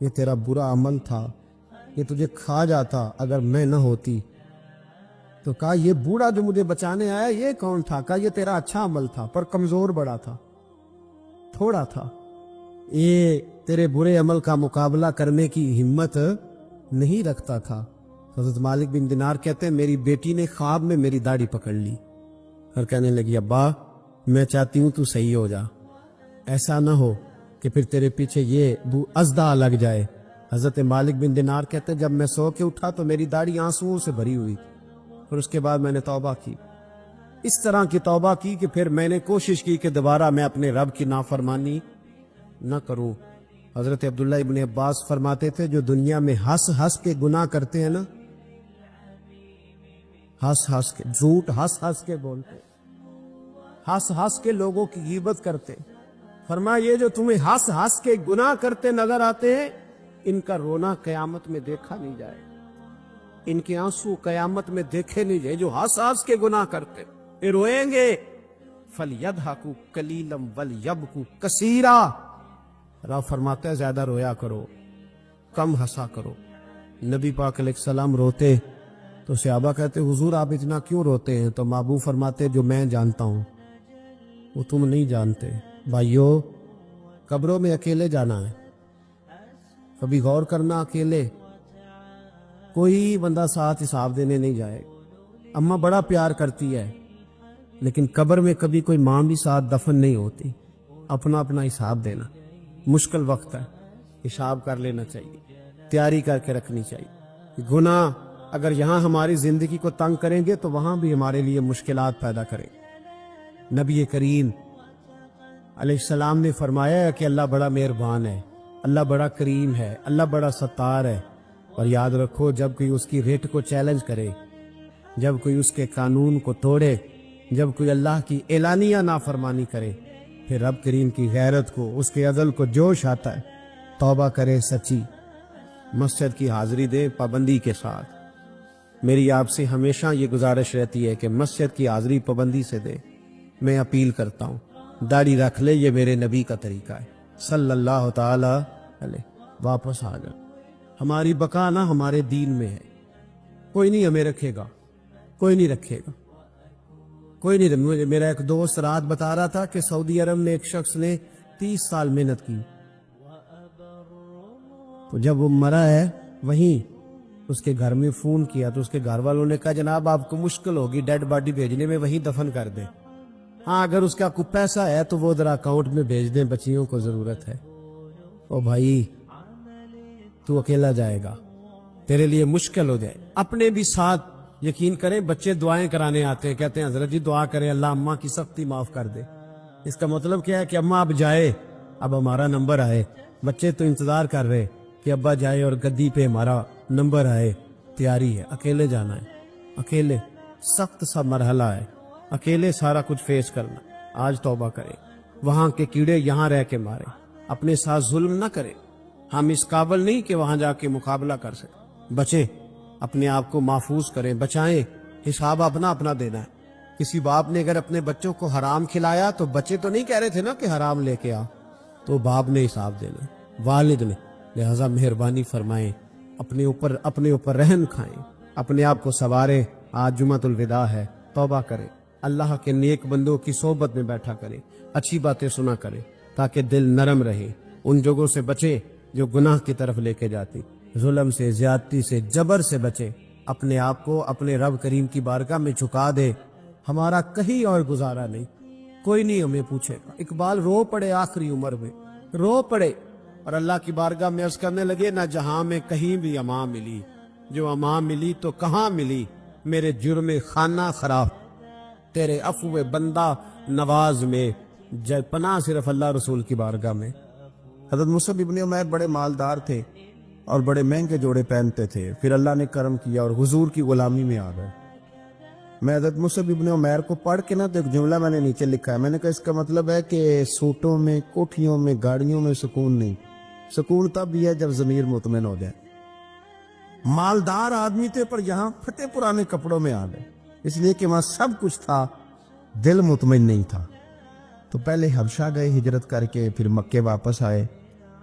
Speaker 1: یہ تیرا برا عمل تھا، یہ تجھے کھا جاتا اگر میں نہ ہوتی۔ تو کہا یہ بوڑھا جو مجھے بچانے آیا یہ کون تھا؟ کہا یہ تیرا اچھا عمل تھا پر کمزور بڑا تھا، تھوڑا تھا، یہ تیرے برے عمل کا مقابلہ کرنے کی ہمت نہیں رکھتا تھا۔ حضرت مالک بن دینار کہتے ہیں میری بیٹی نے خواب میں میری داڑھی پکڑ لی اور کہنے لگی ابا میں چاہتی ہوں تو صحیح ہو جا، ایسا نہ ہو کہ پھر تیرے پیچھے یہ ازدہ لگ جائے۔ حضرت مالک بن دینار کہتے ہیں جب میں سو کے اٹھا تو میری داڑھی آنسوؤں سے بھری ہوئی اور اس کے بعد میں نے توبہ کی، اس طرح کی توبہ کی کہ پھر میں نے کوشش کی کہ دوبارہ میں اپنے رب کی نافرمانی نہ کروں۔ حضرت عبداللہ ابن عباس فرماتے تھے جو دنیا میں ہنس ہنس کے گناہ کرتے ہیں نا، ہنس ہنس کے جھوٹ ہنس ہنس کے بولتے، ہنس ہنس کے لوگوں کی غیبت کرتے، فرمایا یہ جو تمہیں ہنس ہنس کے گناہ کرتے نظر آتے ہیں ان کا رونا قیامت میں دیکھا نہیں جائے، ان کے آنسو قیامت میں دیکھے نہیں جائے۔ جو ہنس ہنس کے گناہ کرتے یہ روئیں گے، فَلْيَضْحَكُوا قَلِيلًا وَلْيَبْكُوا كَثِيرًا، رب فرماتا ہے زیادہ رویا کرو کم ہنسا کرو۔ نبی پاک علیہ السلام روتے تو صحابہ کہتے حضور آپ اتنا کیوں روتے ہیں؟ تو محبوب فرماتے جو میں جانتا ہوں وہ تم نہیں جانتے۔ بھائیو قبروں میں اکیلے جانا ہے، کبھی غور کرنا، اکیلے کوئی بندہ ساتھ حساب دینے نہیں جائے۔ اماں بڑا پیار کرتی ہے لیکن قبر میں کبھی کوئی ماں بھی ساتھ دفن نہیں ہوتی، اپنا اپنا حساب دینا مشکل وقت ہے، حساب کر لینا چاہیے، تیاری کر کے رکھنی چاہیے۔ گناہ اگر یہاں ہماری زندگی کو تنگ کریں گے تو وہاں بھی ہمارے لیے مشکلات پیدا کریں۔ نبی کریم علیہ السلام نے فرمایا ہے کہ اللہ بڑا مہربان ہے، اللہ بڑا کریم ہے، اللہ بڑا ستار ہے، اور یاد رکھو جب کوئی اس کی ریٹ کو چیلنج کرے، جب کوئی اس کے قانون کو توڑے، جب کوئی اللہ کی اعلانیہ نافرمانی کرے، پھر رب کریم کی غیرت کو، اس کے عدل کو جوش آتا ہے، توبہ کرے سچی، مسجد کی حاضری دے پابندی کے ساتھ۔ میری آپ سے ہمیشہ یہ گزارش رہتی ہے کہ مسجد کی حاضری پابندی سے دے۔ میں اپیل کرتا ہوں داڑھی رکھ لے، یہ میرے نبی کا طریقہ ہے صلی اللہ تعالی علیہ۔ واپس آ جا، ہماری بقا نہ ہمارے دین میں ہے، کوئی نہیں ہمیں رکھے گا، کوئی نہیں رکھے گا، کوئی نہیں۔ میرا ایک دوست رات بتا رہا تھا کہ سعودی عرب میں ایک شخص نے 30 سال محنت کی، تو جب وہ مرا ہے وہیں اس کے گھر میں فون کیا تو اس کے گھر والوں نے کہا جناب آپ کو مشکل ہوگی ڈیڈ باڈی بھیجنے میں، وہیں دفن کر دیں، ہاں اگر اس کا کوئی پیسہ ہے تو وہ ذرا اکاؤنٹ میں بھیج دیں، بچیوں کو ضرورت ہے۔ او بھائی تو اکیلا جائے گا، تیرے لیے مشکل ہو جائے۔ اپنے بھی ساتھ یقین کریں، بچے دعائیں کرانے آتے ہیں، کہتے ہیں حضرت جی دعا کریں اللہ اماں کی سختی معاف کر دے۔ اس کا مطلب کیا ہے کہ اماں اب جائے، اب ہمارا نمبر آئے۔ بچے تو انتظار کر رہے کہ ابا جائے اور گدی پہ ہمارا نمبر آئے، تیاری ہے۔ اکیلے جانا ہے، اکیلے سخت سا مرحلہ ہے، اکیلے سارا کچھ فیس کرنا۔ آج توبہ کرے، وہاں کے کیڑے یہاں رہ کے مارے، اپنے ساتھ ظلم نہ کرے۔ ہم اس قابل نہیں کہ وہاں جا کے مقابلہ کر سکیں، بچیں، اپنے آپ کو محفوظ کریں، بچائیں، حساب اپنا اپنا دینا ہے۔ کسی باپ نے اگر اپنے بچوں کو حرام کھلایا تو بچے تو نہیں کہہ رہے تھے نا کہ حرام لے کے آ، تو باپ نے حساب دینا، والد نے۔ لہذا مہربانی فرمائیں، اپنے اوپر رحم کھائیں، اپنے آپ کو سنواریں۔ آج جمعۃ الوداع ہے، توبہ کریں، اللہ کے نیک بندوں کی صحبت میں بیٹھا کریں، اچھی باتیں سنا کریں تاکہ دل نرم رہے۔ ان جگہوں سے بچیں جو گناہ کی طرف لے کے جاتی، ظلم سے، زیادتی سے، جبر سے بچیں۔ اپنے آپ کو اپنے رب کریم کی بارگاہ میں جھکا دے۔ ہمارا کہیں اور گزارا نہیں، کوئی نہیں ہمیں پوچھے گا۔ اقبال رو پڑے آخری عمر میں، رو پڑے اور اللہ کی بارگاہ میں عرض کرنے لگے نہ جہاں میں کہیں بھی امان ملی، جو امان ملی تو کہاں ملی، میرے جرم خانہ خراب، تیرے عفو بندہ نواز میں، پناہ صرف اللہ رسول کی بارگاہ میں۔ حضرت مصعب ابن عمیر بڑے مالدار تھے اور بڑے مہنگے جوڑے پہنتے تھے، پھر اللہ نے کرم کیا اور حضور کی غلامی میں آ گئے۔ میں حضرت مصعب ابن عمیر کو پڑھ کے نا تو ایک جملہ میں نے نیچے لکھا ہے، میں نے کہا اس کا مطلب ہے کہ سوٹوں میں، کوٹھیوں میں، گاڑیوں میں سکون نہیں، سکون تب بھی ہے جب ضمیر مطمئن ہو جائے۔ مالدار آدمی تھے پر یہاں پھٹے پرانے کپڑوں میں آ گئے، اس لیے کہ وہاں سب کچھ تھا، دل مطمئن نہیں تھا۔ تو پہلے حبشہ گئے ہجرت کر کے، پھر مکے واپس آئے،